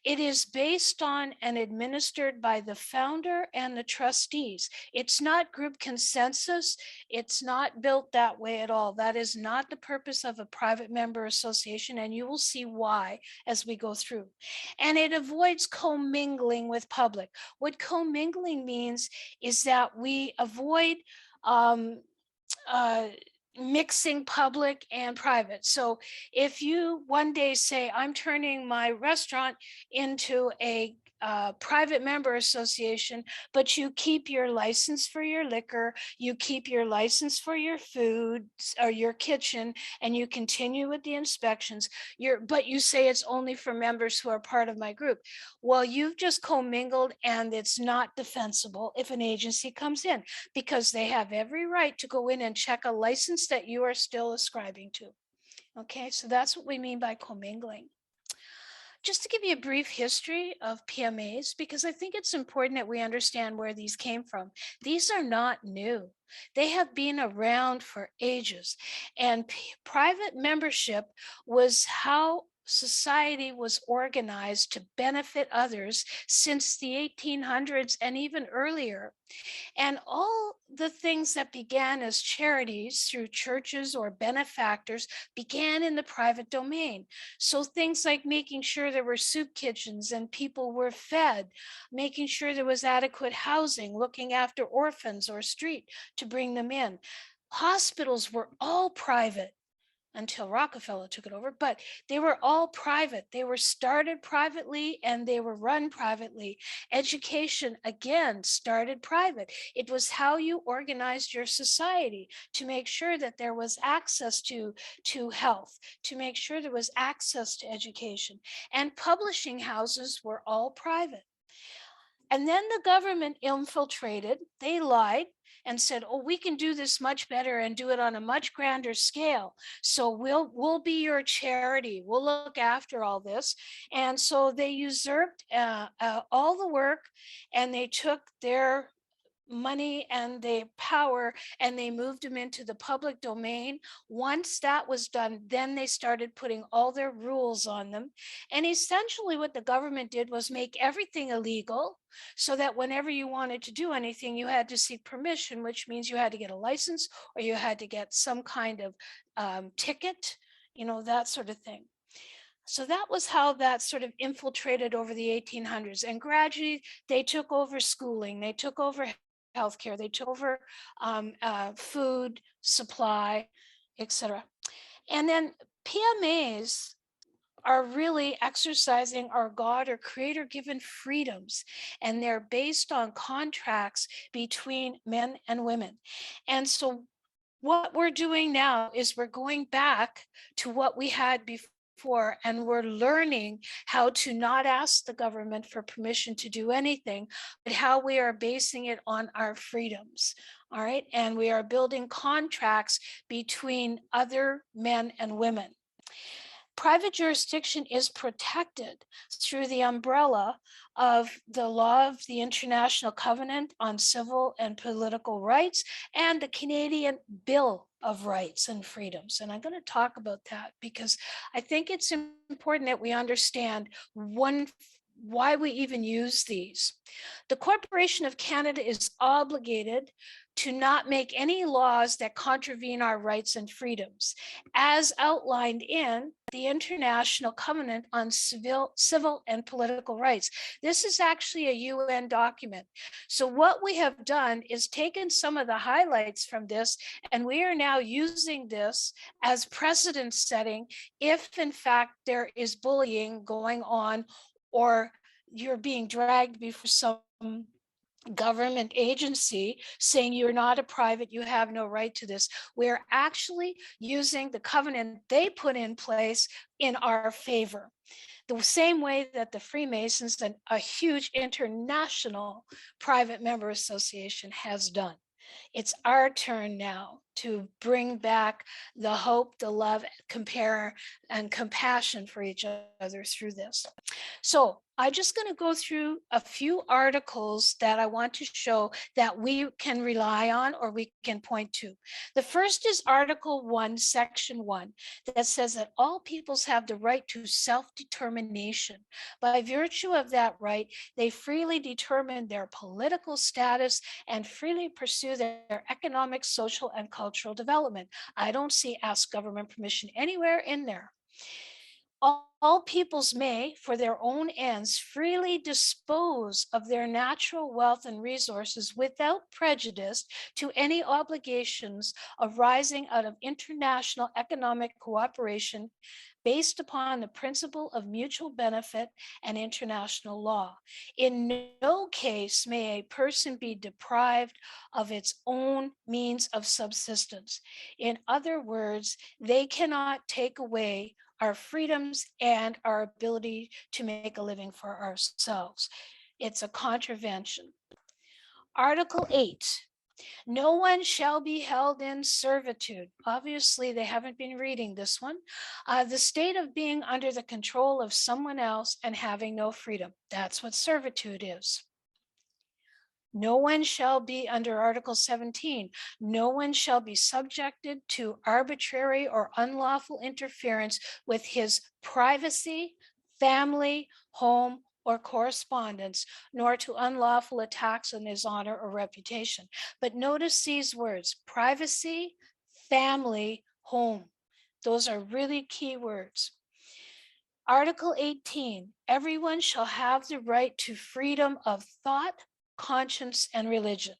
It is based on and administered by the founder and the trustees. It's not group consensus. It's not built that way at all. That is not the purpose of a private member association, and you will see why as we go through. And it avoids commingling with public. What commingling means is that we avoid mixing public and private. So if you one day say, I'm turning my restaurant into a private member association, but you keep your license for your liquor, you keep your license for your food or your kitchen, and you continue with the inspections, but you say it's only for members who are part of my group. Well, you've just commingled, and it's not defensible if an agency comes in, because they have every right to go in and check a license that you are still ascribing to. Okay, so that's what we mean by commingling. Just to give you a brief history of PMAs, because I think it's important that we understand where these came from. These are not new. They have been around for ages, and private membership was how society was organized to benefit others since the 1800s and even earlier. And all the things that began as charities through churches or benefactors began in the private domain. So things like making sure there were soup kitchens and people were fed, making sure there was adequate housing, looking after orphans or street to bring them in. Hospitals were all private. until Rockefeller took it over, but they were all private. They were started privately and they were run privately. Education, again, started private. It was how you organized your society to make sure that there was access to health, to make sure there was access to education. And publishing houses were all private. And then the government infiltrated, they lied and said, oh, we can do this much better and do it on a much grander scale. So we'll be your charity. We'll look after all this. And so they usurped all the work, and they took their money and the power and they moved them into the public domain. Once that was done, then they started putting all their rules on them. And essentially what the government did was make everything illegal, so that whenever you wanted to do anything, you had to seek permission, which means you had to get a license or you had to get some kind of ticket, that sort of thing. So that was how that sort of infiltrated over the 1800s. And gradually they took over schooling, they took over healthcare, they took over food supply, etc. And then PMAs are really exercising our God or creator given freedoms, and they're based on contracts between men and women. And so what we're doing now is we're going back to what we had before, and we're learning how to not ask the government for permission to do anything, but how we are basing it on our freedoms. All right. And we are building contracts between other men and women. Private jurisdiction is protected through the umbrella of the law of the International Covenant on Civil and Political Rights and the Canadian Bill of Rights and Freedoms. And I'm going to talk about that because I think it's important that we understand why we even use these. The Corporation of Canada is obligated to not make any laws that contravene our rights and freedoms, as outlined in the International Covenant on Civil and Political Rights. This is actually a UN document. So what we have done is taken some of the highlights from this, and we are now using this as precedent setting if in fact there is bullying going on, or you're being dragged before some government agency saying you're not a private, you have no right to this. We're actually using the covenant they put in place in our favor. The same way that the Freemasons and a huge international private member association has done. It's our turn now to bring back the hope, the love, compare, and compassion for each other through this. So I'm just going to go through a few articles that I want to show that we can rely on or we can point to. The first is Article 1, Section 1, that says that all peoples have the right to self-determination. By virtue of that right, they freely determine their political status and freely pursue their economic, social, and cultural development. I don't see ask government permission anywhere in there. All peoples may, for their own ends, freely dispose of their natural wealth and resources without prejudice to any obligations arising out of international economic cooperation based upon the principle of mutual benefit and international law. In no case may a person be deprived of its own means of subsistence. In other words, they cannot take away our freedoms and our ability to make a living for ourselves. It's a contravention. Article 8. No one shall be held in servitude. Obviously, they haven't been reading this one. The state of being under the control of someone else and having no freedom. That's what servitude is. No one shall be, under Article 17, no one shall be subjected to arbitrary or unlawful interference with his privacy, family, home, or correspondence, nor to unlawful attacks on his honor or reputation. But notice these words: privacy, family, home. Those are really key words. Article 18, everyone shall have the right to freedom of thought, conscience, and religion.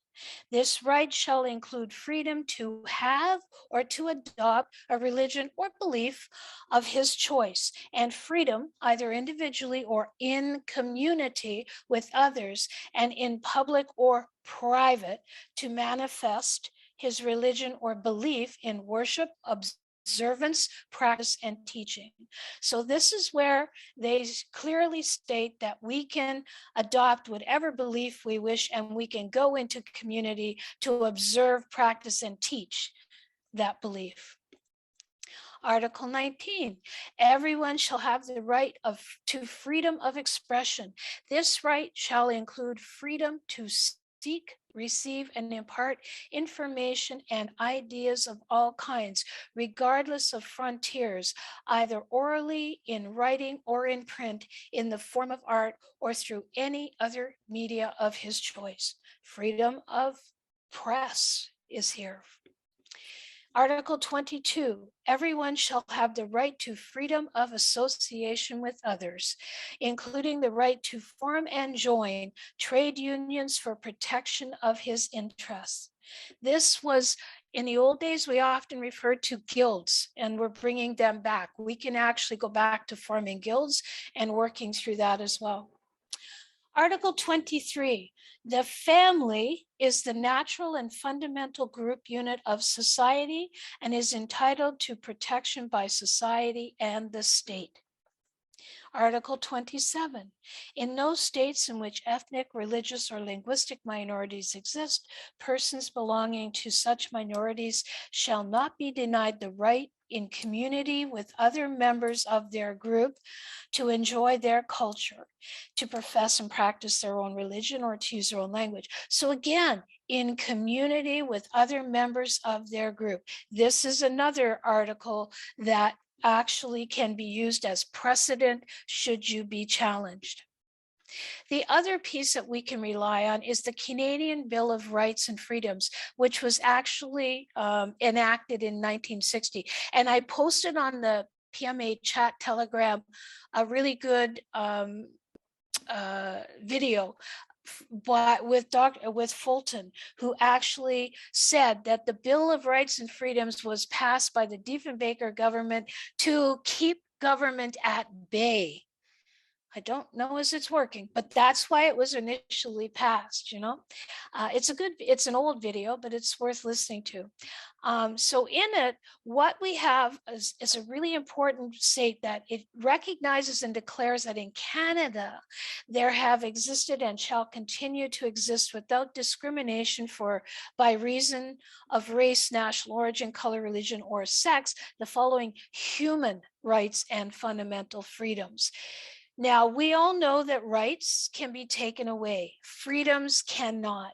This right shall include freedom to have or to adopt a religion or belief of his choice, and freedom, either individually or in community with others, and in public or private, to manifest his religion or belief in worship, observance, practice, and teaching. So this is where they clearly state that we can adopt whatever belief we wish, and we can go into community to observe, practice, and teach that belief. Article 19, everyone shall have the right to freedom of expression. This right shall include freedom to seek, receive, and impart information and ideas of all kinds, regardless of frontiers, either orally, in writing, or in print, in the form of art, or through any other media of his choice. Freedom of press is here. Article 22, everyone shall have the right to freedom of association with others, including the right to form and join trade unions for protection of his interests. This was, in the old days, we often referred to guilds, and we're bringing them back. We can actually go back to forming guilds and working through that as well. Article 23, the family is the natural and fundamental group unit of society and is entitled to protection by society and the state. Article 27, in those states in which ethnic, religious, or linguistic minorities exist, persons belonging to such minorities shall not be denied the right in community with other members of their group to enjoy their culture, to profess and practice their own religion, or to use their own language. So again, in community with other members of their group. This is another article that actually can be used as precedent should you be challenged. The other piece that we can rely on is the Canadian Bill of Rights and Freedoms, which was actually enacted in 1960. And I posted on the PMA chat telegram a really good video with Fulton, who actually said that the Bill of Rights and Freedoms was passed by the Diefenbaker government to keep government at bay. I don't know as it's working, but that's why it was initially passed, you know. It's an old video, but it's worth listening to. So in it, what we have is a really important state that it recognizes and declares that in Canada, there have existed and shall continue to exist without discrimination by reason of race, national origin, color, religion, or sex, the following human rights and fundamental freedoms. Now, we all know that rights can be taken away, freedoms cannot.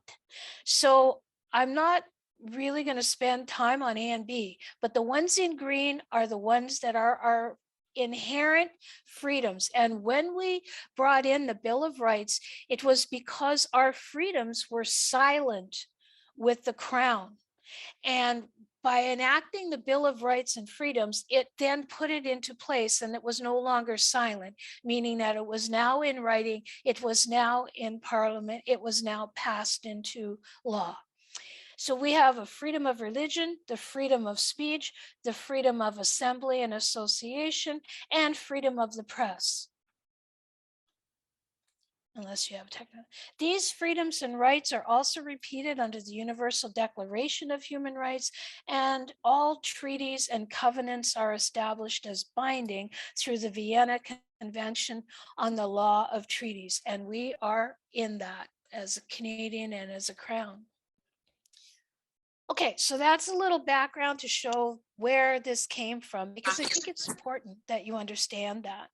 So I'm not really going to spend time on A and B, but the ones in green are the ones that are our inherent freedoms. And when we brought in the Bill of Rights, it was because our freedoms were silent with the Crown. And by enacting the Bill of Rights and Freedoms, it then put it into place, and it was no longer silent, meaning that it was now in writing, it was now in Parliament, it was now passed into law. So we have a freedom of religion, the freedom of speech, the freedom of assembly and association, and freedom of the press. Unless you have technical. These freedoms and rights are also repeated under the Universal Declaration of Human Rights, and all treaties and covenants are established as binding through the Vienna Convention on the Law of Treaties, and we are in that as a Canadian and as a Crown. Okay, so that's a little background to show where this came from, because I think it's important that you understand that.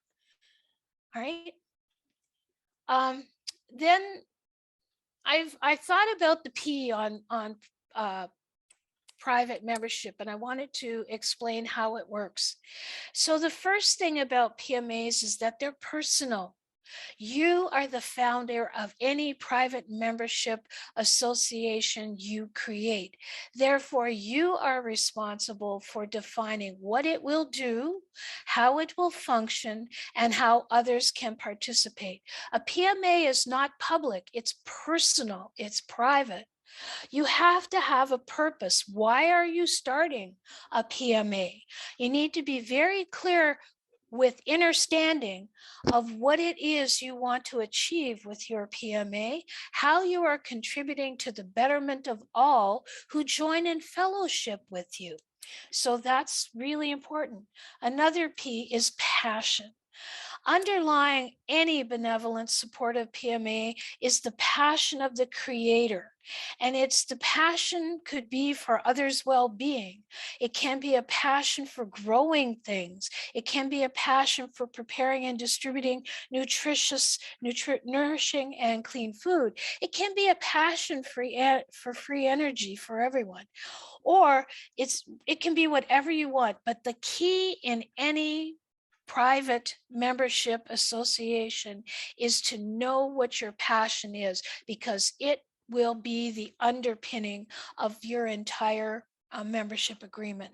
All right. Then I thought about the P on private membership, and I wanted to explain how it works. So the first thing about PMAs is that they're personal. You are the founder of any private membership association you create. Therefore, you are responsible for defining what it will do, how it will function, and how others can participate. A PMA is not public, it's personal, it's private. You have to have a purpose. Why are you starting a PMA? You need to be very clear with understanding of what it is you want to achieve with your PMA, how you are contributing to the betterment of all who join in fellowship with you. So that's really important. Another P is passion. Underlying any benevolent supportive PMA is the passion of the creator. And it's the passion could be for others' well-being. It can be a passion for growing things. It can be a passion for preparing and distributing nutritious, nourishing and clean food. It can be a passion for free energy for everyone. Or it can be whatever you want, but the key in any private membership association is to know what your passion is, because it will be the underpinning of your entire membership agreement.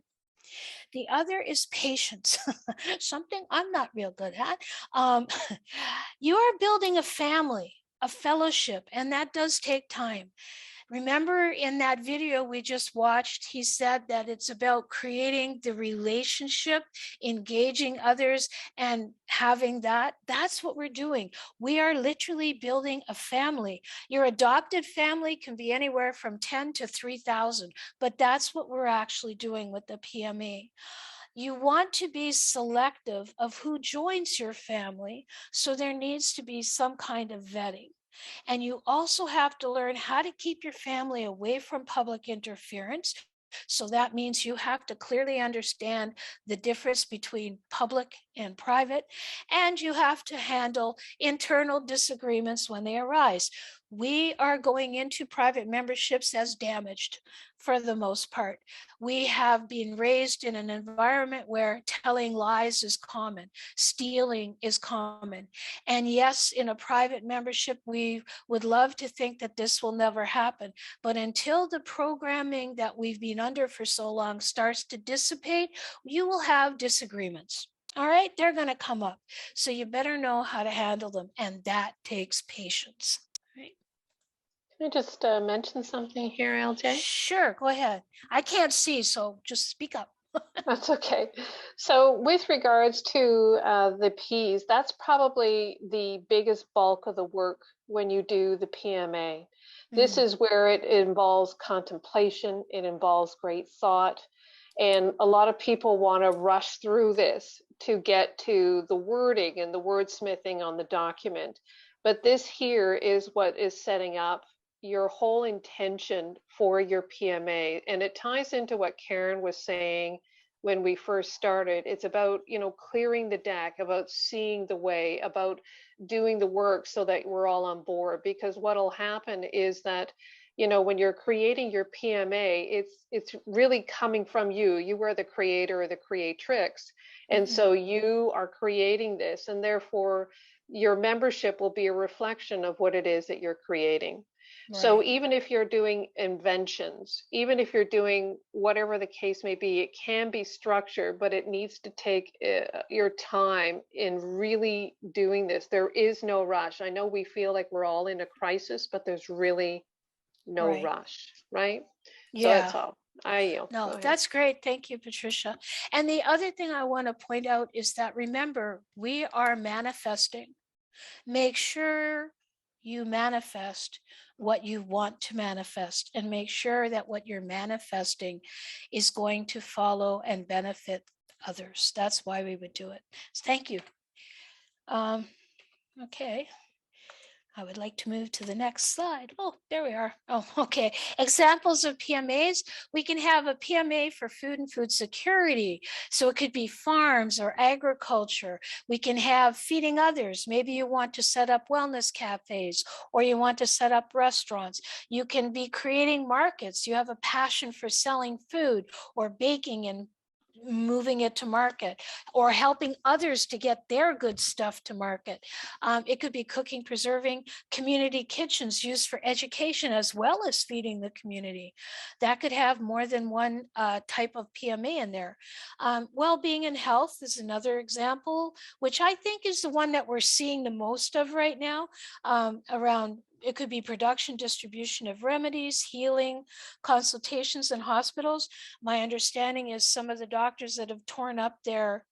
The other is patience, something I'm not real good at. You are building a family, a fellowship, and that does take time. Remember in that video we just watched, he said that it's about creating the relationship, engaging others, and having that. That's what we're doing. We are literally building a family. Your adopted family can be anywhere from 10 to 3,000, but that's what we're actually doing with the PMA. You want to be selective of who joins your family, so there needs to be some kind of vetting. And you also have to learn how to keep your family away from public interference. So that means you have to clearly understand the difference between public and private, and you have to handle internal disagreements when they arise. We are going into private memberships as damaged for the most part. We have been raised in an environment where telling lies is common, stealing is common. And yes, in a private membership, we would love to think that this will never happen. But until the programming that we've been under for so long starts to dissipate, you will have disagreements. All right, they're going to come up. So you better know how to handle them. And that takes patience. Right? Can I just mention something here, LJ? Sure, go ahead. I can't see, so just speak up. That's okay. So with regards to the P's, that's probably the biggest bulk of the work when you do the PMA. This is where it involves contemplation, it involves great thought, and a lot of people want to rush through this to get to the wording and the wordsmithing on the document. But this here is what is setting up your whole intention for your PMA. And it ties into what Karen was saying when we first started. It's about, clearing the deck, about seeing the way, about doing the work so that we're all on board. Because what'll happen is that, when you're creating your PMA, it's really coming from you. You are the creator or the creatrix. And so you are creating this, and therefore your membership will be a reflection of what it is that you're creating. So even if you're doing inventions, even if you're doing whatever the case may be, it can be structured, but it needs to take your time in really doing this. There is no rush. I know we feel like we're all in a crisis, but there's really no rush, right? Yeah. So that's all. I yield. No, that's great. Thank you, Patricia. And the other thing I want to point out is that, remember, we are manifesting. Make sure you manifest what you want to manifest, and make sure that what you're manifesting is going to follow and benefit others. That's why we would do it. Thank you. Okay. I would like to move to the next slide. Oh, there we are. Oh, okay. Examples of PMAs. We can have a PMA for food and food security. So it could be farms or agriculture. We can have feeding others. Maybe you want to set up wellness cafes, or you want to set up restaurants. You can be creating markets. You have a passion for selling food or baking and moving it to market, or helping others to get their good stuff to market. It could be cooking, preserving, community kitchens used for education as well as feeding the community. That could have more than one type of PMA in there. Well-being and health is another example, which I think is the one that we're seeing the most of right now, around it could be production, distribution of remedies, healing, consultations in hospitals. My understanding is some of the doctors that have torn up their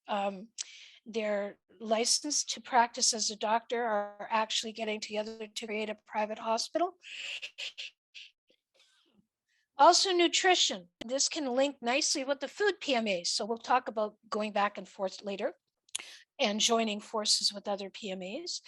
license to practice as a doctor are actually getting together to create a private hospital. Also nutrition. This can link nicely with the food PMAs. So we'll talk about going back and forth later and joining forces with other PMAs.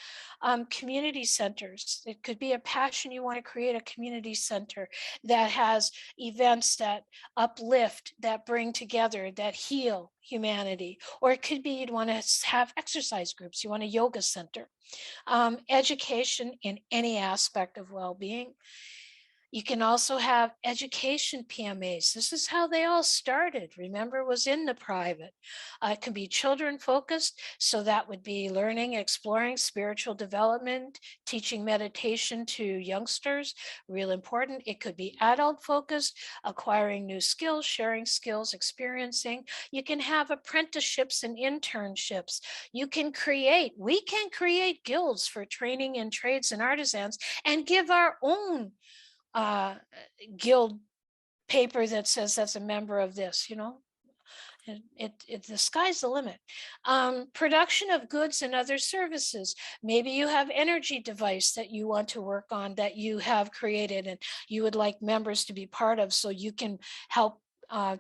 Community centers. It could be a passion. You want to create a community center that has events that uplift, that bring together, that heal humanity. Or it could be you'd want to have exercise groups. You want a yoga center. Education in any aspect of well-being. You can also have education PMAs. This is how they all started. Remember, it was in the private. It can be children focused. So that would be learning, exploring spiritual development, teaching meditation to youngsters, real important. It could be adult focused, acquiring new skills, sharing skills, experiencing. You can have apprenticeships and internships. We can create guilds for training in trades and artisans and give our own guild paper that says that's a member of this, the sky's the limit. Production of goods and other services. Maybe you have energy device that you want to work on that you have created and you would like members to be part of so you can help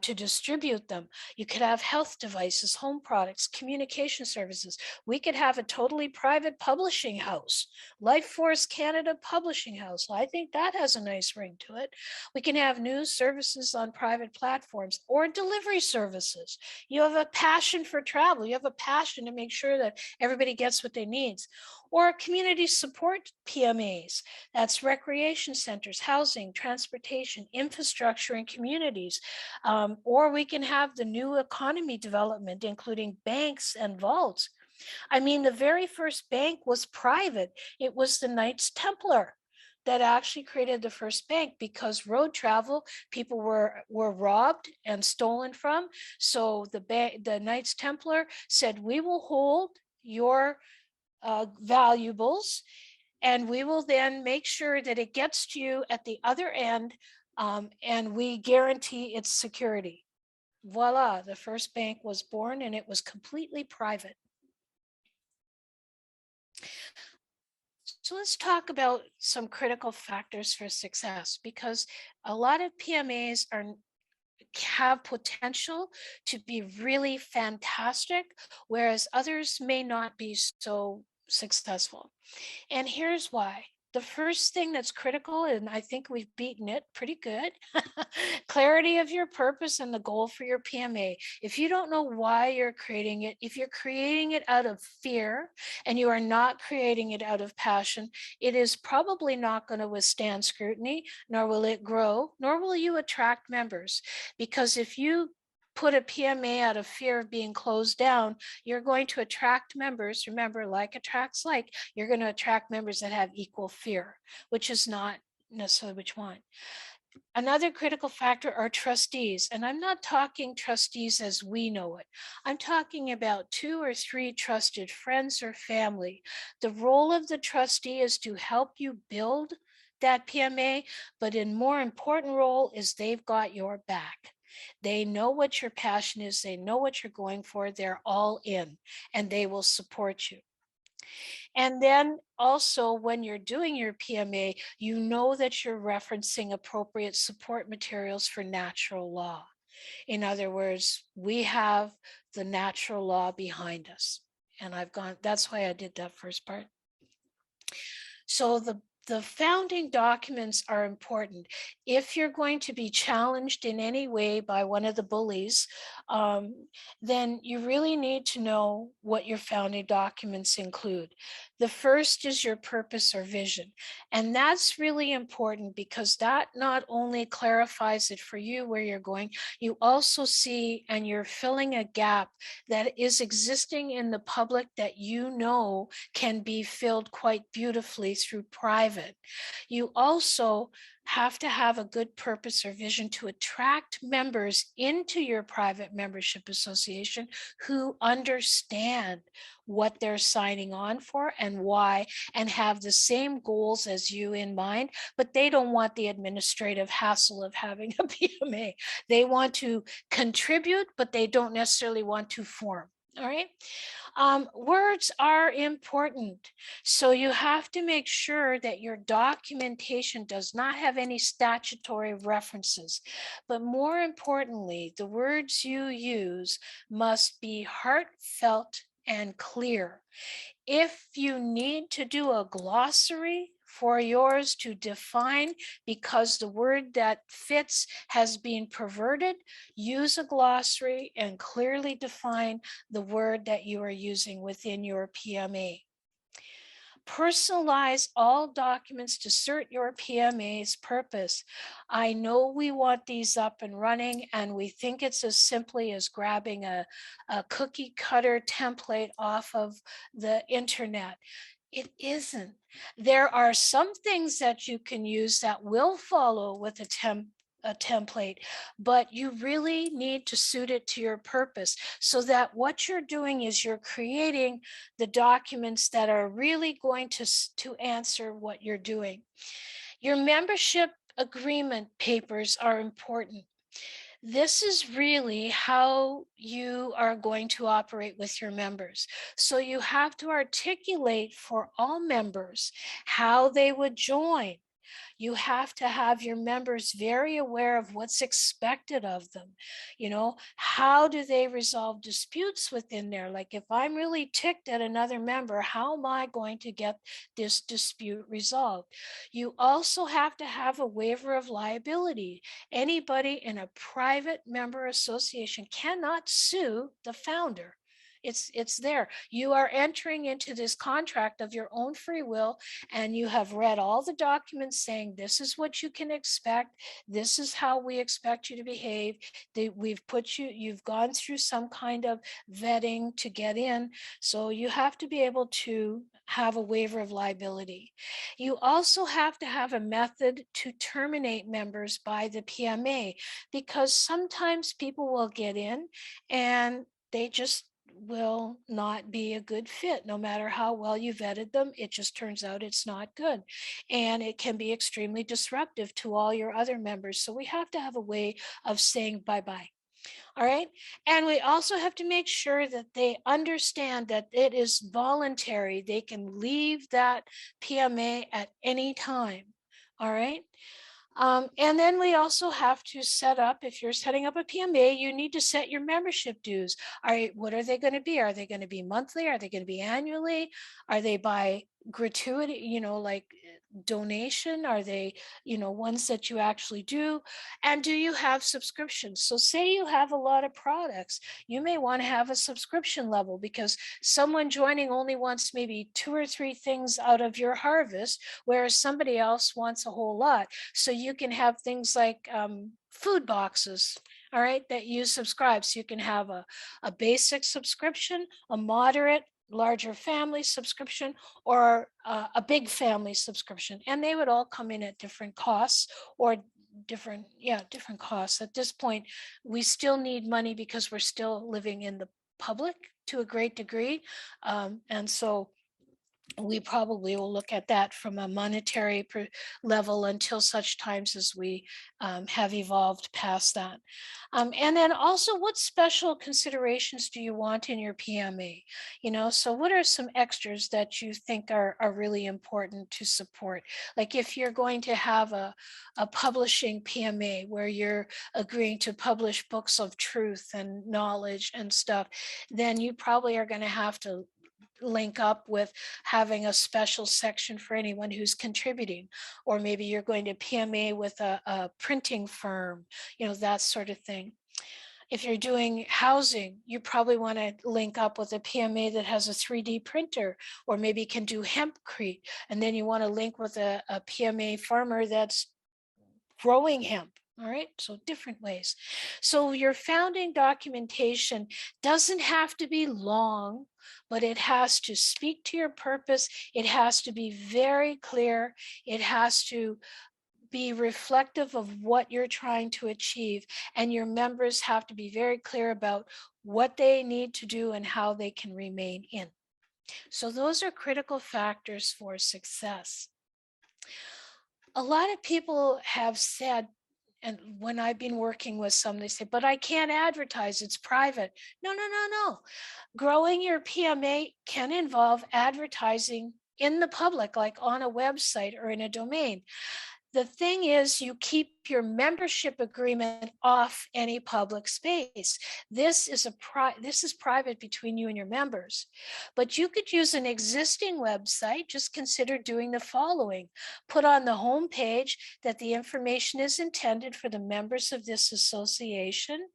to distribute them. You could have health devices, home products, communication services. We could have a totally private publishing house, Life Force Canada Publishing House. I think that has a nice ring to it. We can have news services on private platforms or delivery services. You have a passion for travel. You have a passion to make sure that everybody gets what they need. Or community support PMAs. That's recreation centers, housing, transportation, infrastructure, and communities. Or we can have the new economy development, including banks and vaults. I mean, the very first bank was private. It was the Knights Templar that actually created the first bank because road travel, people were robbed and stolen from. So the Knights Templar said, we will hold your valuables and we will then make sure that it gets to you at the other end, and we guarantee its security. Voila, the first bank was born and it was completely private. So let's talk about some critical factors for success, because a lot of PMAs have potential to be really fantastic, whereas others may not be so successful. And here's why. The first thing that's critical, and I think we've beaten it pretty good, clarity of your purpose and the goal for your PMA. If you don't know why you're creating it, if you're creating it out of fear and you are not creating it out of passion, it is probably not going to withstand scrutiny, nor will it grow, nor will you attract members. Because if you put a PMA out of fear of being closed down, you're going to attract members. Remember, like attracts like. You're going to attract members that have equal fear, which is not necessarily what you want. Another critical factor are trustees. And I'm not talking trustees as we know it. I'm talking about 2 or 3 trusted friends or family. The role of the trustee is to help you build that PMA, but a more important role is they've got your back. They know what your passion is. They know what you're going for. They're all in and they will support you. And then also when you're doing your PMA, you know that you're referencing appropriate support materials for natural law. In other words, we have the natural law behind us. And that's why I did that first part. So the founding documents are important. If you're going to be challenged in any way by one of the bullies, then you really need to know what your founding documents include. The first is your purpose or vision. And that's really important because that not only clarifies it for you where you're going, you also see and you're filling a gap that is existing in the public that you know can be filled quite beautifully through private. You also have to have a good purpose or vision to attract members into your private membership association who understand what they're signing on for and why, and have the same goals as you in mind, but they don't want the administrative hassle of having a PMA. They want to contribute, but they don't necessarily want to form. All right. Words are important. So you have to make sure that your documentation does not have any statutory references. But more importantly, the words you use must be heartfelt and clear. If you need to do a glossary for yours to define because the word that fits has been perverted, use a glossary and clearly define the word that you are using within your PMA. Personalize all documents to suit your PMA's purpose. I know we want these up and running, and we think it's as simply as grabbing a cookie cutter template off of the internet. It isn't. There are some things that you can use that will follow with a template, but you really need to suit it to your purpose, so that what you're doing is you're creating the documents that are really going to answer what you're doing. Your membership agreement papers are important. This is really how you are going to operate with your members. So you have to articulate for all members how they would join. You have to have your members very aware of what's expected of them. You know, how do they resolve disputes within there? Like, if I'm really ticked at another member, how am I going to get this dispute resolved? You also have to have a waiver of liability. Anybody in a private member association cannot sue the founder. It's there. You are entering into this contract of your own free will, and you have read all the documents saying this is what you can expect. This is how we expect you to behave. We've put you, you've gone through some kind of vetting to get in. So you have to be able to have a waiver of liability. You also have to have a method to terminate members by the PMA, because sometimes people will get in and they just will not be a good fit. No matter how well you vetted them, it just turns out it's not good. And it can be extremely disruptive to all your other members. So we have to have a way of saying bye-bye. All right. And we also have to make sure that they understand that it is voluntary. They can leave that PMA at any time. All right. And then we also have to set up, if you're setting up a PMA, you need to set your membership dues. What are they going to be? Are they going to be monthly? Are they going to be annually? Are they by gratuity, you know, like donation? Are they, you know, ones that you actually do? And do you have subscriptions? So say you have a lot of products, you may want to have a subscription level, because someone joining only wants maybe 2 or 3 things out of your harvest, whereas somebody else wants a whole lot. So you can have things like food boxes, all right, that you subscribe. So you can have a basic subscription, a moderate, larger family subscription, or a big family subscription. And they would all come in at different costs, or different costs. At this point, we still need money because we're still living in the public to a great degree. And so we probably will look at that from a monetary level until such times as we have evolved past that. And then also, what special considerations do you want in your PMA? You know, so what are some extras that you think are really important to support? Like, if you're going to have a publishing PMA where you're agreeing to publish books of truth and knowledge and stuff, then you probably are going to have to link up with having a special section for anyone who's contributing, or maybe you're going to PMA with a printing firm, you know, that sort of thing. If you're doing housing, you probably want to link up with a PMA that has a 3D printer, or maybe can do hempcrete, and then you want to link with a PMA farmer that's growing hemp. All right, so different ways. So your founding documentation doesn't have to be long, but it has to speak to your purpose. It has to be very clear. It has to be reflective of what you're trying to achieve, and your members have to be very clear about what they need to do and how they can remain in. So those are critical factors for success. A lot of people have said, and when I've been working with some, they say, but I can't advertise, it's private. No, no, no, no. Growing your PMA can involve advertising in the public, like on a website or in a domain. The thing is, you keep your membership agreement off any public space. This is private between you and your members. But you could use an existing website. Just consider doing the following. Put on the home page that the information is intended for the members of this association.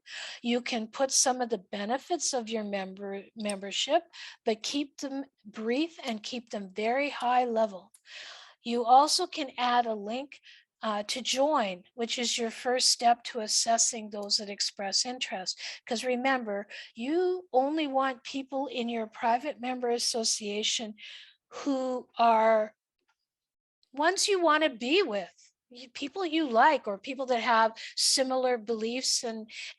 You can put some of the benefits of your membership, but keep them brief and keep them very high level. You also can add a link to join, which is your first step to assessing those that express interest. Because remember, you only want people in your private member association who are ones you want to be with, people you like, or people that have similar beliefs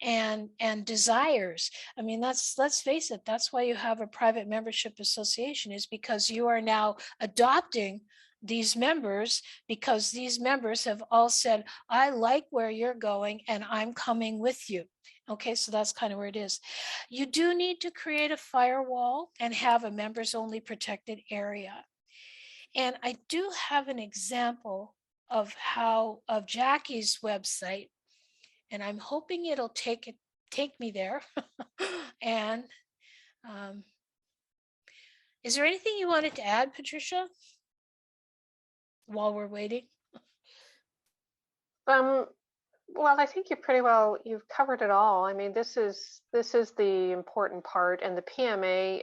and desires. I mean, let's face it, that's why you have a private membership association, is because you are now adopting these members, because these members have all said, I like where you're going and I'm coming with you. Okay, so that's kind of where it is. You do need to create a firewall and have a members only protected area. And I do have an example of Jackie's website, and I'm hoping it'll take me there. And is there anything you wanted to add, Patricia, while we're waiting? Well, I think you've covered it all. I mean, this is the important part, and the PMA,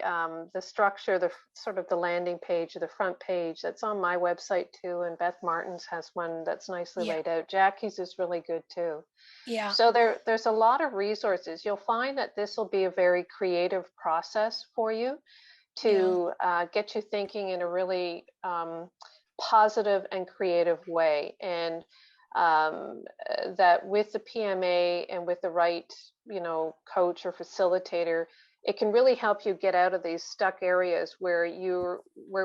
the structure, the sort of the landing page, the front page, that's on my website too, and Beth Martin's has one that's nicely laid out. Jackie's is really good too. Yeah. So there's a lot of resources. You'll find that this will be a very creative process for you to get you thinking in a really positive and creative way. And that with the PMA and with the right, coach or facilitator, it can really help you get out of these stuck areas where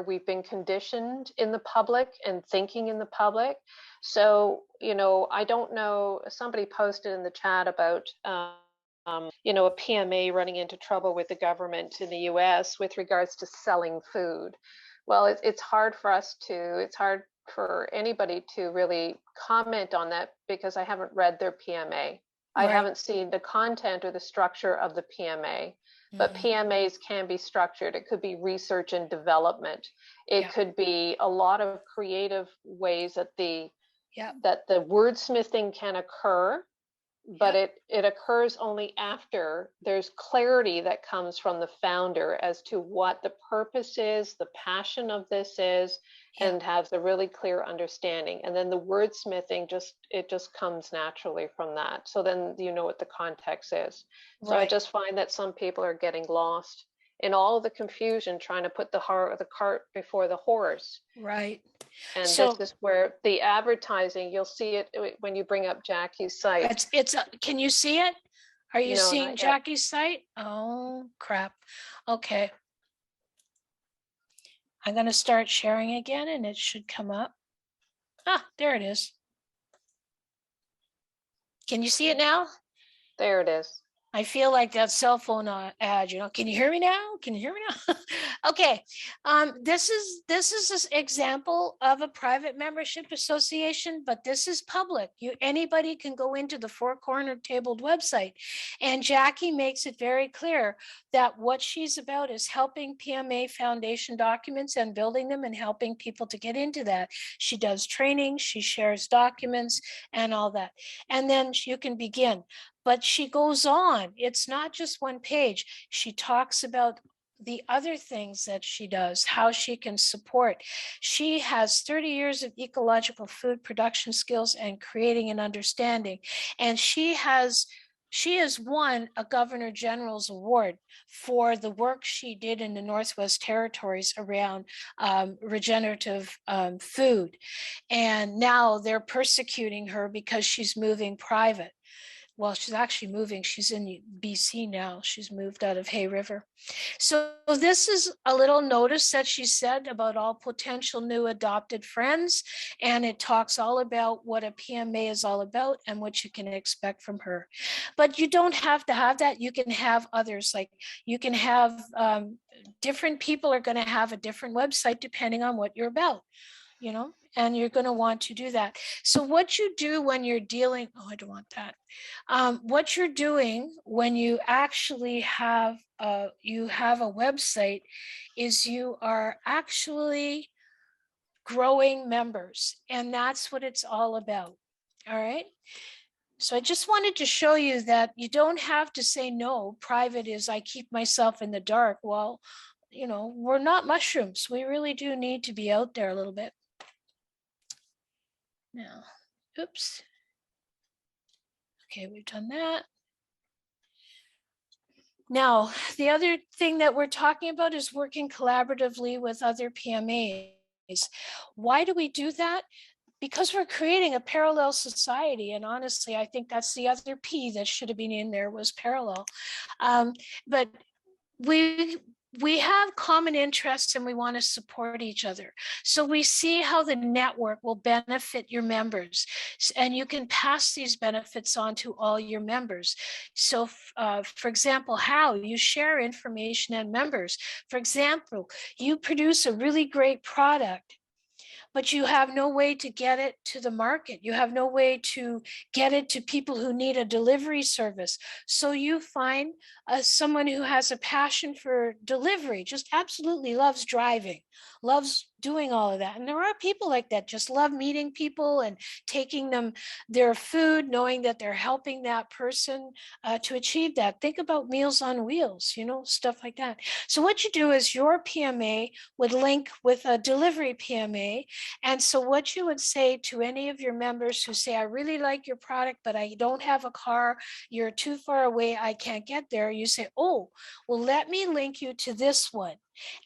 we've been conditioned in the public and thinking in the public. So, I don't know, somebody posted in the chat about, a PMA running into trouble with the government in the US with regards to selling food. Well, it's hard for anybody to really comment on that because I haven't read their PMA. I haven't seen the content or the structure of the PMA, but PMAs can be structured. It could be research and development. It could be a lot of creative ways that the wordsmithing can occur, but it occurs only after there's clarity that comes from the founder as to what the purpose is, the passion of this is, and have the really clear understanding. And then the wordsmithing just comes naturally from that. So then you know what the context is. So I just find that some people are getting lost in all of the confusion, trying to put the cart before the horse. Right. And so, this is where the advertising, you'll see it when you bring up Jackie's site. Can you see it? Are you seeing not Jackie's site? Oh, crap. Okay. I'm going to start sharing again and it should come up. Ah, there it is. Can you see it now? There it is. I feel like that cell phone ad, can you hear me now? Can you hear me now? Okay. This is an example of a private membership association, but this is public. Anybody can go into the Four Corner Tabled website, and Jackie makes it very clear that what she's about is helping PMA Foundation documents and building them and helping people to get into that. She does training, she shares documents and all that. And then you can begin. But she goes on. It's not just one page. She talks about the other things that she does, how she can support. She has 30 years of ecological food production skills and creating an understanding. And she She has won a Governor General's Award for the work she did in the Northwest Territories around regenerative food. And now they're persecuting her because she's moving private. Well, she's actually moving. She's in BC now. She's moved out of Hay River. So this is a little notice that she said about all potential new adopted friends. And it talks all about what a PMA is all about and what you can expect from her. But you don't have to have that. You can have others. Like you can have different people are going to have a different website depending on what you're about, you know, and you're going to want to do that. So what you do when you're dealing, oh, I don't want that. What you're doing when you actually have a website is you are actually growing members, and that's what it's all about. All right. So I just wanted to show you that you don't have to say no. Private is I keep myself in the dark. Well, you know, we're not mushrooms. We really do need to be out there a little bit. Now, oops. Okay, we've done that. Now, the other thing that we're talking about is working collaboratively with other PMAs. Why do we do that? Because we're creating a parallel society. And honestly, I think that's the other P that should have been in there was parallel. But we have common interests and we want to support each other. So we see how the network will benefit your members, and you can pass these benefits on to all your members. So for example, how you share information and members. For example, you produce a really great product, but you have no way to get it to the market. You have no way to get it to people who need a delivery service. So you find someone who has a passion for delivery, just absolutely loves driving, loves doing all of that. And there are people like that, just love meeting people and taking them their food, knowing that they're helping that person to achieve that. Think about Meals on Wheels, you know, stuff like that. So what you do is your PMA would link with a delivery PMA. And so what you would say to any of your members who say, I really like your product, but I don't have a car, you're too far away, I can't get there. You say, oh, well, let me link you to this one.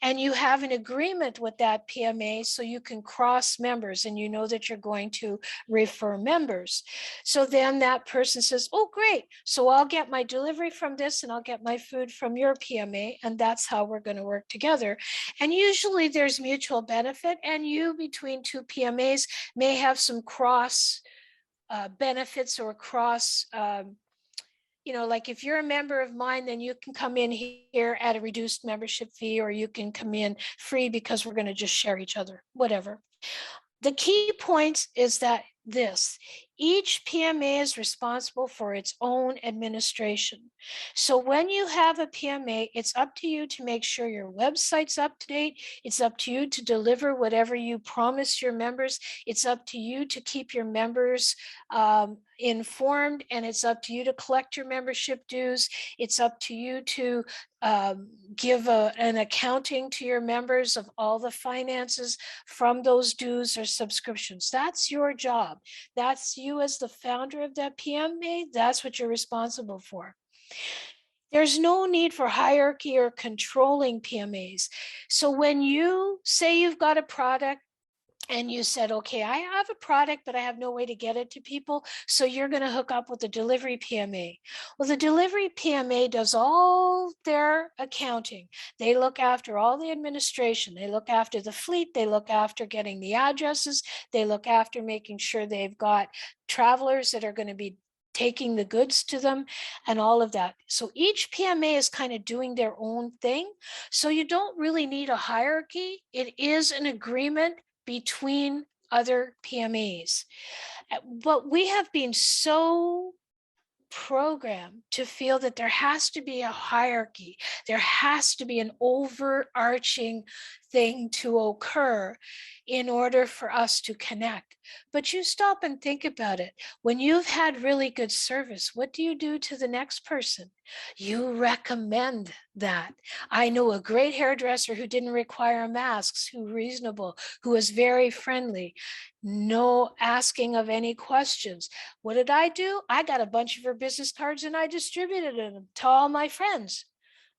And you have an agreement with that PMA so you can cross members and you know that you're going to refer members. So then that person says, oh, great. So I'll get my delivery from this and I'll get my food from your PMA. And that's how we're going to work together. And usually there's mutual benefit, and you between two PMAs may have some cross benefits or cross you know, like if you're a member of mine, then you can come in here at a reduced membership fee, or you can come in free because we're going to just share each other, whatever. The key point is that each PMA is responsible for its own administration. So when you have a PMA, it's up to you to make sure your website's up to date. It's up to you to deliver whatever you promise your members. It's up to you to keep your members informed, and it's up to you to collect your membership dues. It's up to you to give an accounting to your members of all the finances from those dues or subscriptions. That's your job. That's you as the founder of that PMA. That's what you're responsible for. There's no need for hierarchy or controlling PMAs. So when you say you've got a product and you said, okay, I have a product, but I have no way to get it to people, so you're going to hook up with the delivery PMA. Well, the delivery PMA does all their accounting. They look after all the administration. They look after the fleet. They look after getting the addresses. They look after making sure they've got travelers that are going to be taking the goods to them and all of that. So each PMA is kind of doing their own thing. So you don't really need a hierarchy. It is an agreement between other PMAs. But we have been so programmed to feel that there has to be a hierarchy. There has to be an overarching thing to occur in order for us to connect. But you stop and think about it. When you've had really good service, what do you do to the next person? You recommend that. I know a great hairdresser who didn't require masks, who reasonable, who was very friendly, no asking of any questions. What did I do? I got a bunch of her business cards and I distributed them to all my friends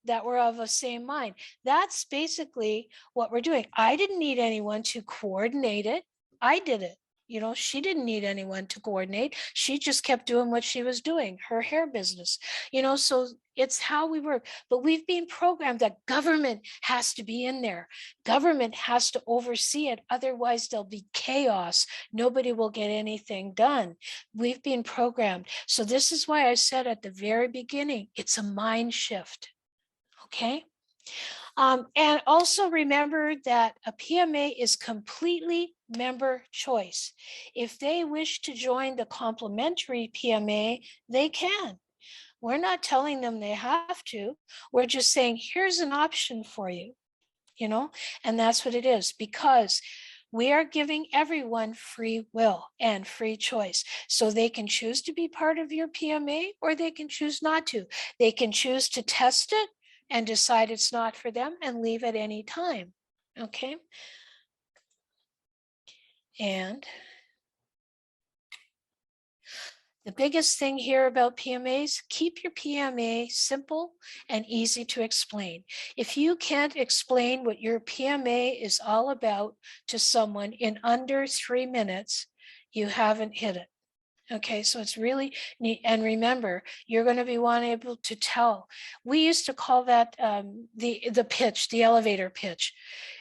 that were of the same mind. That's basically what we're doing. I didn't need anyone to coordinate it. I did it. You know, she didn't need anyone to coordinate. She just kept doing what she was doing, her hair business, you know, so it's how we work. But we've been programmed that government has to be in there. Government has to oversee it. Otherwise, there'll be chaos. Nobody will get anything done. We've been programmed. So this is why I said at the very beginning, it's a mind shift. Okay. And also remember that a PMA is completely member choice. If they wish to join the complementary PMA, they can. We're not telling them they have to. We're just saying, here's an option for you, you know, and that's what it is, because we are giving everyone free will and free choice. So they can choose to be part of your PMA or they can choose not to. They can choose to test it and decide it's not for them and leave at any time. Okay. And the biggest thing here about PMAs, keep your PMA simple and easy to explain. If you can't explain what your PMA is all about to someone in under 3 minutes, you haven't hit it. Okay, so it's really neat. And remember, you're going to be able to tell. We used to call that the pitch, the elevator pitch.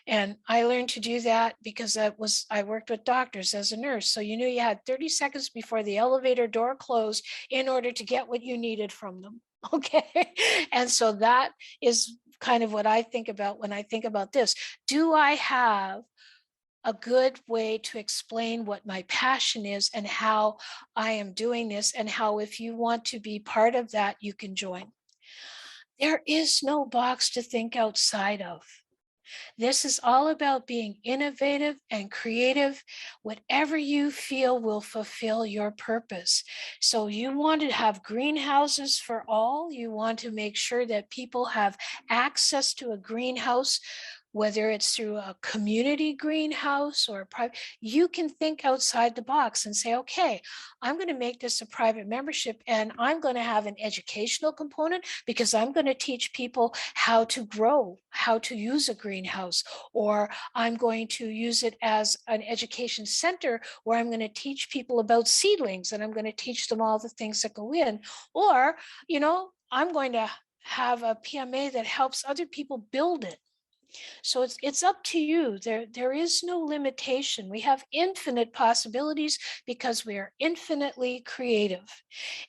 And I learned to do that because I worked with doctors as a nurse. So you knew you had 30 seconds before the elevator door closed in order to get what you needed from them. Okay. And so that is kind of what I think about when I think about this. Do I have a good way to explain what my passion is and how I am doing this, and how if you want to be part of that, you can join. There is no box to think outside of. This is all about being innovative and creative, whatever you feel will fulfill your purpose. So you want to have greenhouses for all. You want to make sure that people have access to a greenhouse, whether it's through a community greenhouse or a private. You can think outside the box and say, okay, I'm going to make this a private membership and I'm going to have an educational component because I'm going to teach people how to grow, how to use a greenhouse, or I'm going to use it as an education center where I'm going to teach people about seedlings and I'm going to teach them all the things that go in. Or, you know, I'm going to have a PMA that helps other people build it. So it's up to you. There is no limitation. We have infinite possibilities because we are infinitely creative.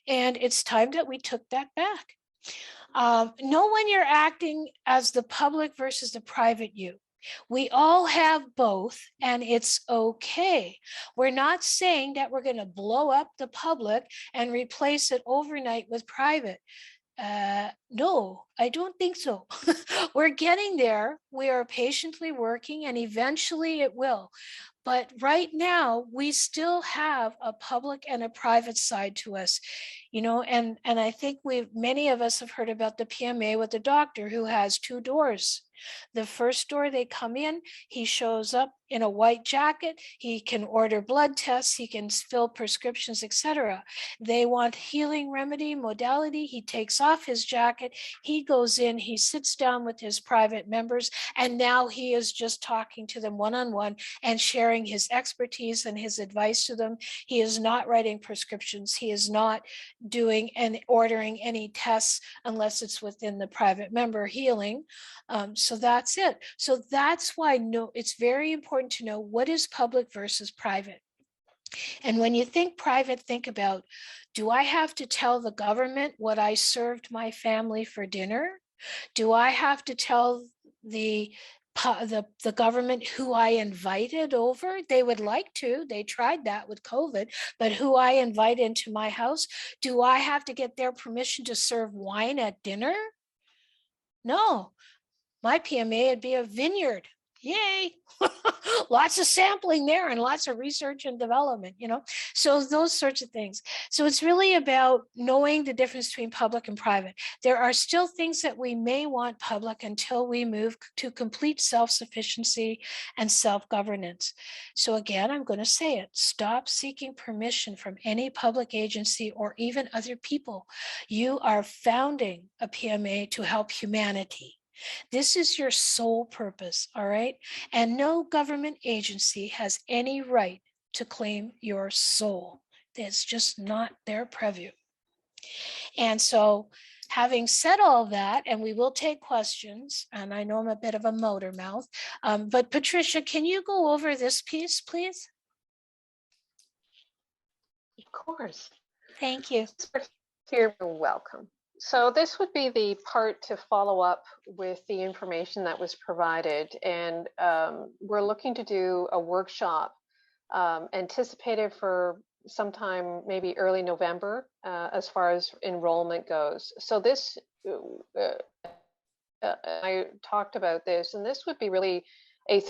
And it's time that we took that back. Know when you're acting as the public versus the private you. We all have both, and it's okay. We're not saying that we're going to blow up the public and replace it overnight with private. No, I don't think so. We're getting there. We are patiently working and eventually it will. But right now, we still have a public and a private side to us, you know, and I think many of us have heard about the PMA with the doctor who has 2 doors. The first door they come in, he shows up in a white jacket, he can order blood tests, he can fill prescriptions, etc. They want healing remedy, modality, he takes off his jacket, he goes in, he sits down with his private members, and now he is just talking to them one-on-one and sharing his expertise and his advice to them. He is not writing prescriptions, he is not doing and ordering any tests unless it's within the private member healing. So that's it. So that's why it's very important to know what is public versus private. And when you think private, think about, do I have to tell the government what I served my family for dinner? Do I have to tell the government who I invited over? They would like to. They tried that with COVID, but who I invite into my house? Do I have to get their permission to serve wine at dinner? No. My PMA would be a vineyard. Yay. Lots of sampling there and lots of research and development, so those sorts of things. So it's really about knowing the difference between public and private. There are still things that we may want public until we move to complete self-sufficiency and self-governance. So again, I'm going to say it, stop seeking permission from any public agency or even other people. You are founding a PMA to help humanity. This is your sole purpose, all right? And no government agency has any right to claim your soul. It's just not their purview. And so having said all that, and we will take questions, and I know I'm a bit of a motor mouth, but Patricia, can you go over this piece, please? Of course. Thank you. You're welcome. So this would be the part to follow up with the information that was provided. And we're looking to do a workshop anticipated for sometime maybe early November as far as enrollment goes. So this, I talked about this, and this would be really a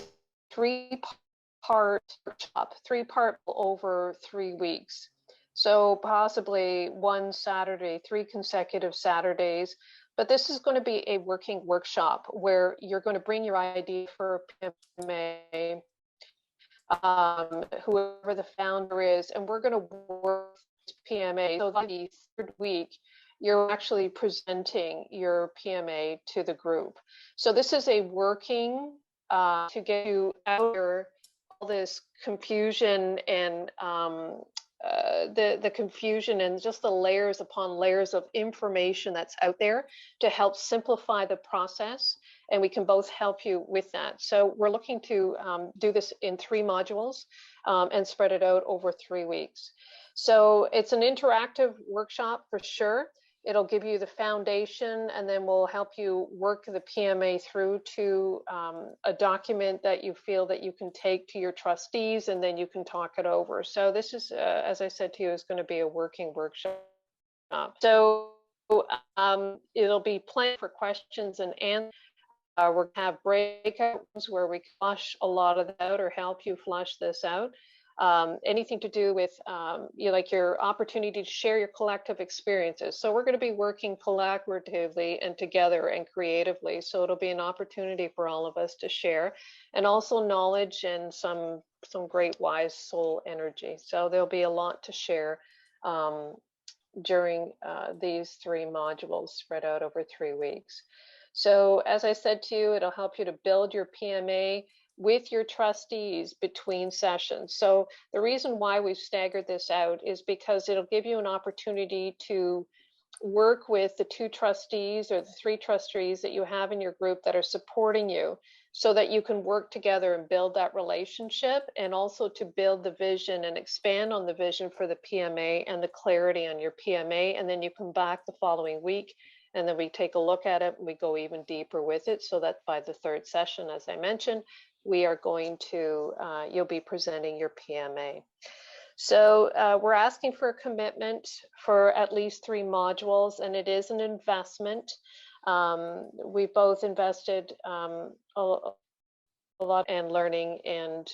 three-part workshop, three-part over 3 weeks. So possibly one Saturday, 3 consecutive Saturdays, but this is going to be a working workshop where you're going to bring your idea for PMA, whoever the founder is, and we're going to work PMA. So the third week, you're actually presenting your PMA to the group. So this is a working to get you out of all this confusion and the confusion and just the layers upon layers of information that's out there to help simplify the process. And we can both help you with that. So we're looking to do this in 3 modules and spread it out over 3 weeks. So it's an interactive workshop for sure. It'll give you the foundation, and then we'll help you work the PMA through to a document that you feel that you can take to your trustees, and then you can talk it over. So this is, as I said to you, is going to be a working workshop. So it'll be planned for questions and answers. We're going to have breakouts where we flush a lot of that out or help you flush this out. Anything to do with like your opportunity to share your collective experiences. So we're going to be working collaboratively and together and creatively. So it'll be an opportunity for all of us to share, and also knowledge and some great wise soul energy. So there'll be a lot to share during these 3 modules spread out over 3 weeks. So as I said to you, it'll help you to build your PMA with your trustees between sessions. So the reason why we've staggered this out is because it'll give you an opportunity to work with the 2 trustees or the 3 trustees that you have in your group that are supporting you, so that you can work together and build that relationship, and also to build the vision and expand on the vision for the PMA and the clarity on your PMA. And then you come back the following week, and then we take a look at it and we go even deeper with it, so that by the 3rd session, as I mentioned, we are going to, you'll be presenting your PMA. So we're asking for a commitment for at least 3 modules, and it is an investment. We both invested a lot in learning and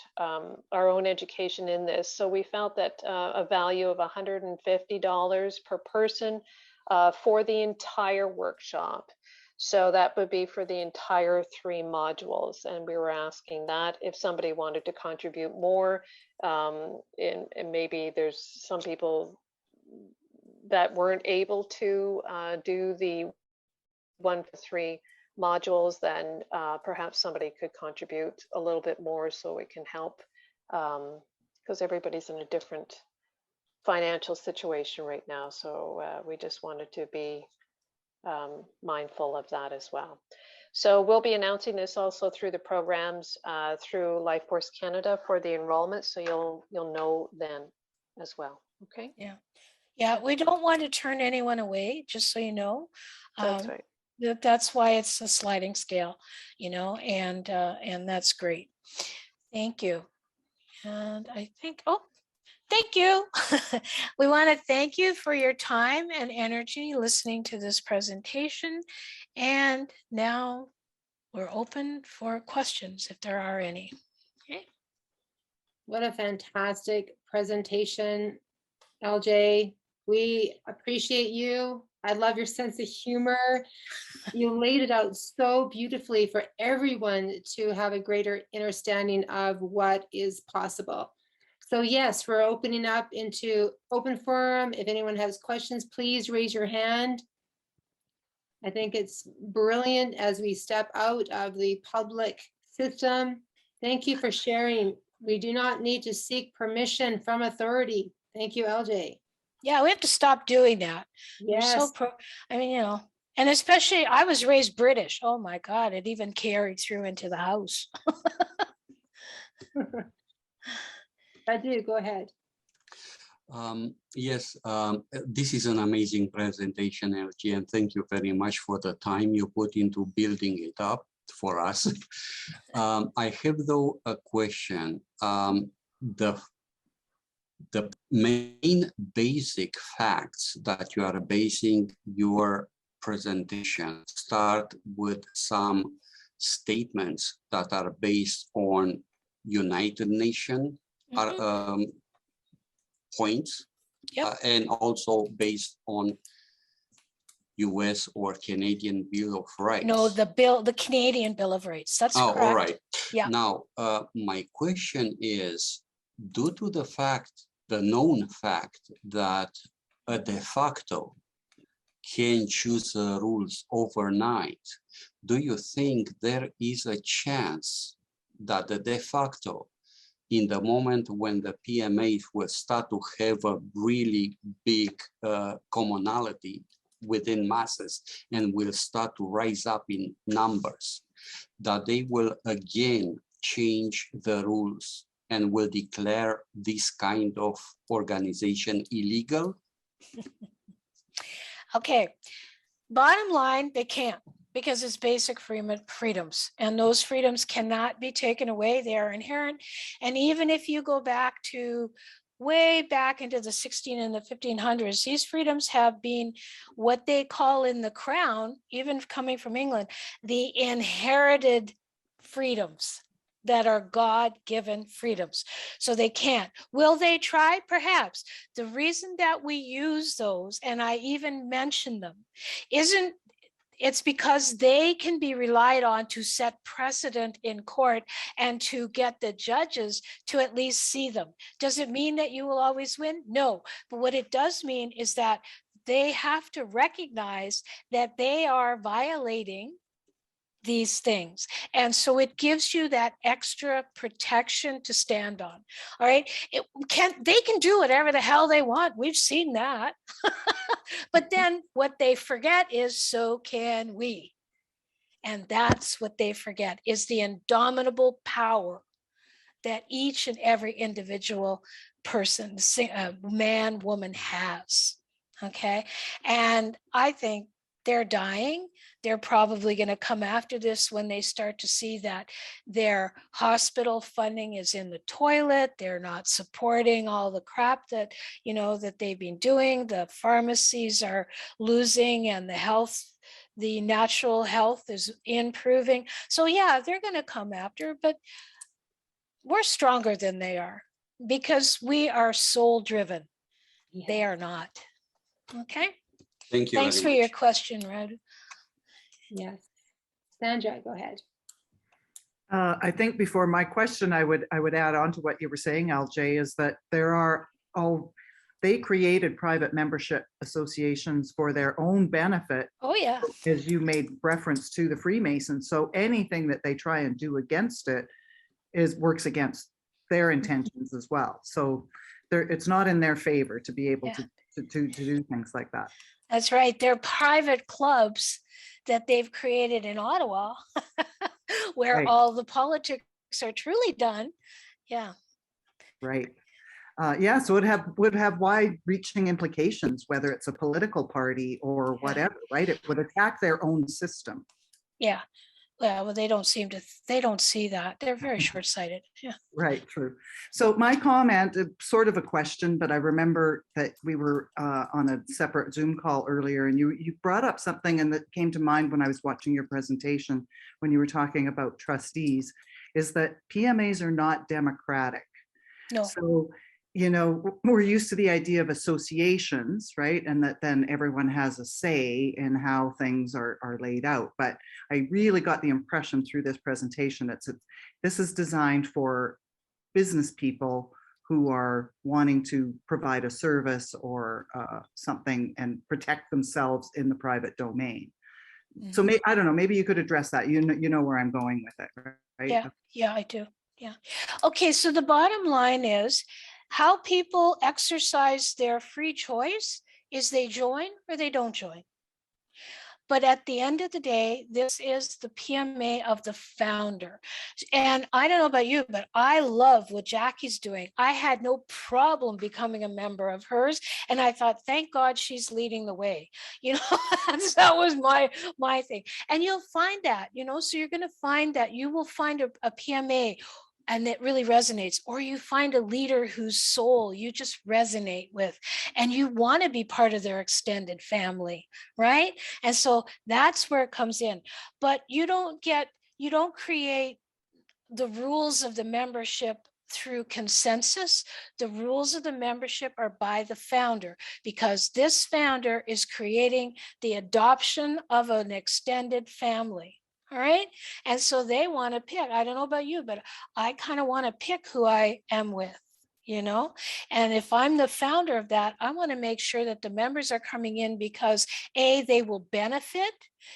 our own education in this. So we felt that a value of $150 per person for the entire workshop. So that would be for the entire 3 modules. And we were asking that if somebody wanted to contribute more, and maybe there's some people that weren't able to do the 1 to 3 modules, then perhaps somebody could contribute a little bit more so we can help, because everybody's in a different financial situation right now. So we just wanted to be mindful of that as well. So we'll be announcing this also through the programs through Lifeforce Canada for the enrollment, so you'll know then as well. Okay. Yeah, we don't want to turn anyone away, just so you know. That's right. That's why it's a sliding scale, and that's great. Thank you. And I think, thank you. We want to thank you for your time and energy listening to this presentation. And now we're open for questions if there are any. Okay. What a fantastic presentation, LJ. We appreciate you. I love your sense of humor. You laid it out so beautifully for everyone to have a greater understanding of what is possible. So yes, we're opening up into open forum. If anyone has questions, please raise your hand. I think it's brilliant as we step out of the public system. Thank you for sharing. We do not need to seek permission from authority. Thank you, LJ. Yeah, we have to stop doing that. We're so Yes, I mean, you know, and especially I was raised British. Oh my God, it even carried through into the house. I do. Go ahead. Yes, this is an amazing presentation, LG, and thank you very much for the time you put into building it up for us. I have, though, a question. The main basic facts that you are basing your presentation start with some statements that are based on United Nations points, Yep. and also based on US or Canadian Bill of Rights. No, the Canadian Bill of Rights. That's Oh, correct. all right. Yeah. Now, my question is, due to the known fact that a de facto can choose rules overnight, do you think there is a chance that the de facto, in the moment when the PMAs will start to have a really big commonality within masses and will start to rise up in numbers, that they will again change the rules and will declare this kind of organization illegal? Okay. Bottom line, they can't, because it's basic freedoms, and those freedoms cannot be taken away. They are inherent. And even if you go back to way back into the 16 and the 1500s, these freedoms have been what they call in the Crown, even coming from England, the inherited freedoms that are God-given freedoms. So they can't. Will they try? Perhaps. The reason that we use those, and I even mention them, it's because they can be relied on to set precedent in court and to get the judges to at least see them. Does it mean that you will always win? No. But what it does mean is that they have to recognize that they are violating these things. And so it gives you that extra protection to stand on. All right. They can do whatever the hell they want. We've seen that. But then what they forget is, so can we. And that's what they forget, is the indomitable power that each and every individual person, man, woman, has. Okay. And I think they're dying. They're probably going to come after this when they start to see that their hospital funding is in the toilet. They're not supporting all the crap that, that they've been doing. The pharmacies are losing, and the natural health is improving. So yeah, they're going to come after, but we're stronger than they are because we are soul driven. Yeah. They are not. Okay. Thank you. Thanks for your question, Rod. Yes. Sandra, go ahead. I think before my question, I would add on to what you were saying, LJ, is that they created private membership associations for their own benefit. Oh yeah. As you made reference to the Freemasons. So anything that they try and do against it works against their intentions as well. So it's not in their favor to be able to do things like that. That's right. They're private clubs that they've created in Ottawa where all the politics are truly done. Yeah. Right. Yeah, so it would have wide-reaching implications, whether it's a political party or whatever, right? It would attack their own system. Yeah. well, they don't see that. They're very short-sighted. Yeah. Right, true. So my comment, sort of a question, but I remember that we were on a separate Zoom call earlier, and you brought up something, and that came to mind when I was watching your presentation when you were talking about trustees, is that PMAs are not democratic. No. So, you know, we're used to the idea of associations, right? And that then everyone has a say in how things are laid out. But I really got the impression through this presentation that this is designed for business people who are wanting to provide a service or something and protect themselves in the private domain. So I don't know, maybe you could address that. You know where I'm going with it, right? Yeah, I do. Yeah. Okay, so the bottom line is how people exercise their free choice is they join or they don't join. But at the end of the day, this is the PMA of the founder. And I don't know about you, but I love what Jackie's doing. I had no problem becoming a member of hers. And I thought, thank God she's leading the way. You know, that was my thing. And you'll find that, you know, so you're going to find that you will find a PMA and it really resonates, or you find a leader whose soul you just resonate with and you want to be part of their extended family, right? And so that's where it comes in. But you don't create the rules of the membership through consensus. The rules of the membership are by the founder, because this founder is creating the adoption of an extended family. All right. And so they want to pick. I don't know about you, but I kind of want to pick who I am with, you know, and if I'm the founder of that, I want to make sure that the members are coming in because A, they will benefit,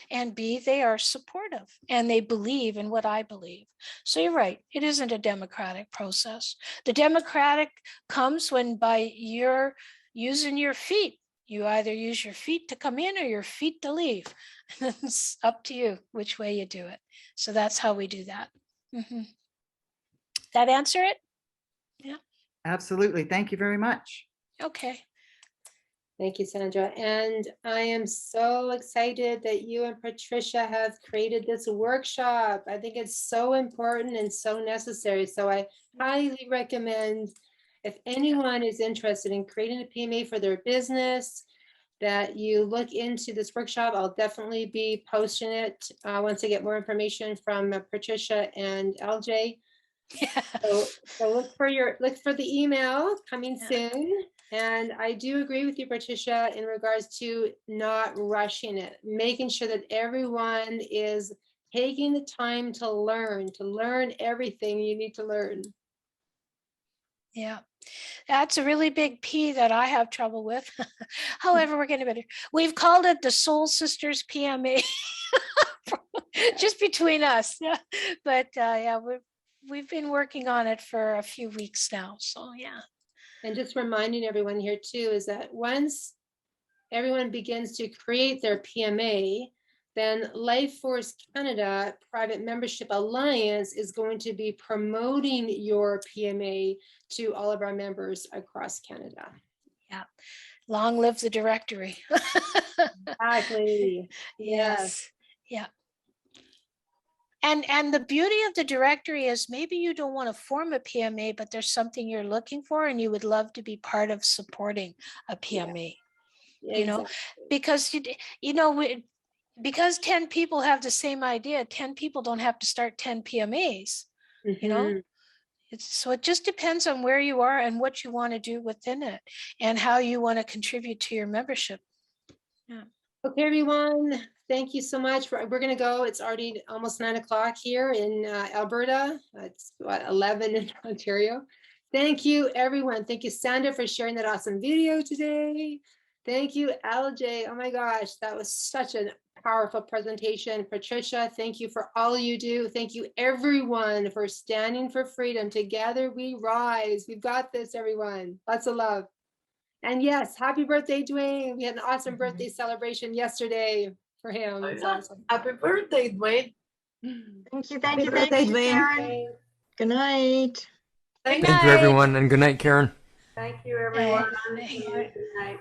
and B, they are supportive and they believe in what I believe. So you're right. It isn't a democratic process. The democratic comes when by you're using your feet. You either use your feet to come in or your feet to leave. It's up to you which way you do it. So that's how we do that. That answer it? Yeah. Absolutely. Thank you very much. Okay. Thank you, Sandra. And I am so excited that you and Patricia have created this workshop. I think it's so important and so necessary. So I highly recommend, if anyone is interested in creating a PMA for their business, that you look into this workshop. I'll definitely be posting it once I get more information from Patricia and LJ. Yeah. So look for the email coming soon. And I do agree with you, Patricia, in regards to not rushing it, making sure that everyone is taking the time to learn everything you need to learn. Yeah, that's a really big P that I have trouble with. However, we're getting better. We've called it the Soul Sisters PMA, just between us. Yeah, but yeah, we've been working on it for a few weeks now. So yeah. And just reminding everyone here too is that once everyone begins to create their PMA, then Life Force Canada Private Membership Alliance is going to be promoting your PMA to all of our members across Canada. Yeah. Long live the directory. Exactly. Yes. Yeah. And the beauty of the directory is maybe you don't want to form a PMA, but there's something you're looking for and you would love to be part of supporting a PMA. Yeah, you know, because because 10 people have the same idea, 10 people don't have to start 10 PMAs, you know. So it just depends on where you are and what you want to do within it and how you want to contribute to your membership. Yeah. Okay, everyone. Thank you so much. We're going to go. It's already almost 9 o'clock here in Alberta. It's what, 11 in Ontario. Thank you, everyone. Thank you, Sandra, for sharing that awesome video today. Thank you, LJ. Oh my gosh, that was such a powerful presentation. Patricia, thank you for all you do. Thank you, everyone, for standing for freedom. Together we rise. We've got this, everyone. Lots of love. And yes, happy birthday, Dwayne. We had an awesome birthday celebration yesterday for him. It's awesome. Happy birthday, Dwayne. Thank you, Happy birthday, Dwayne. Karen. Good night. Thank you, everyone, and good night, Karen. Thank you, everyone. Good night.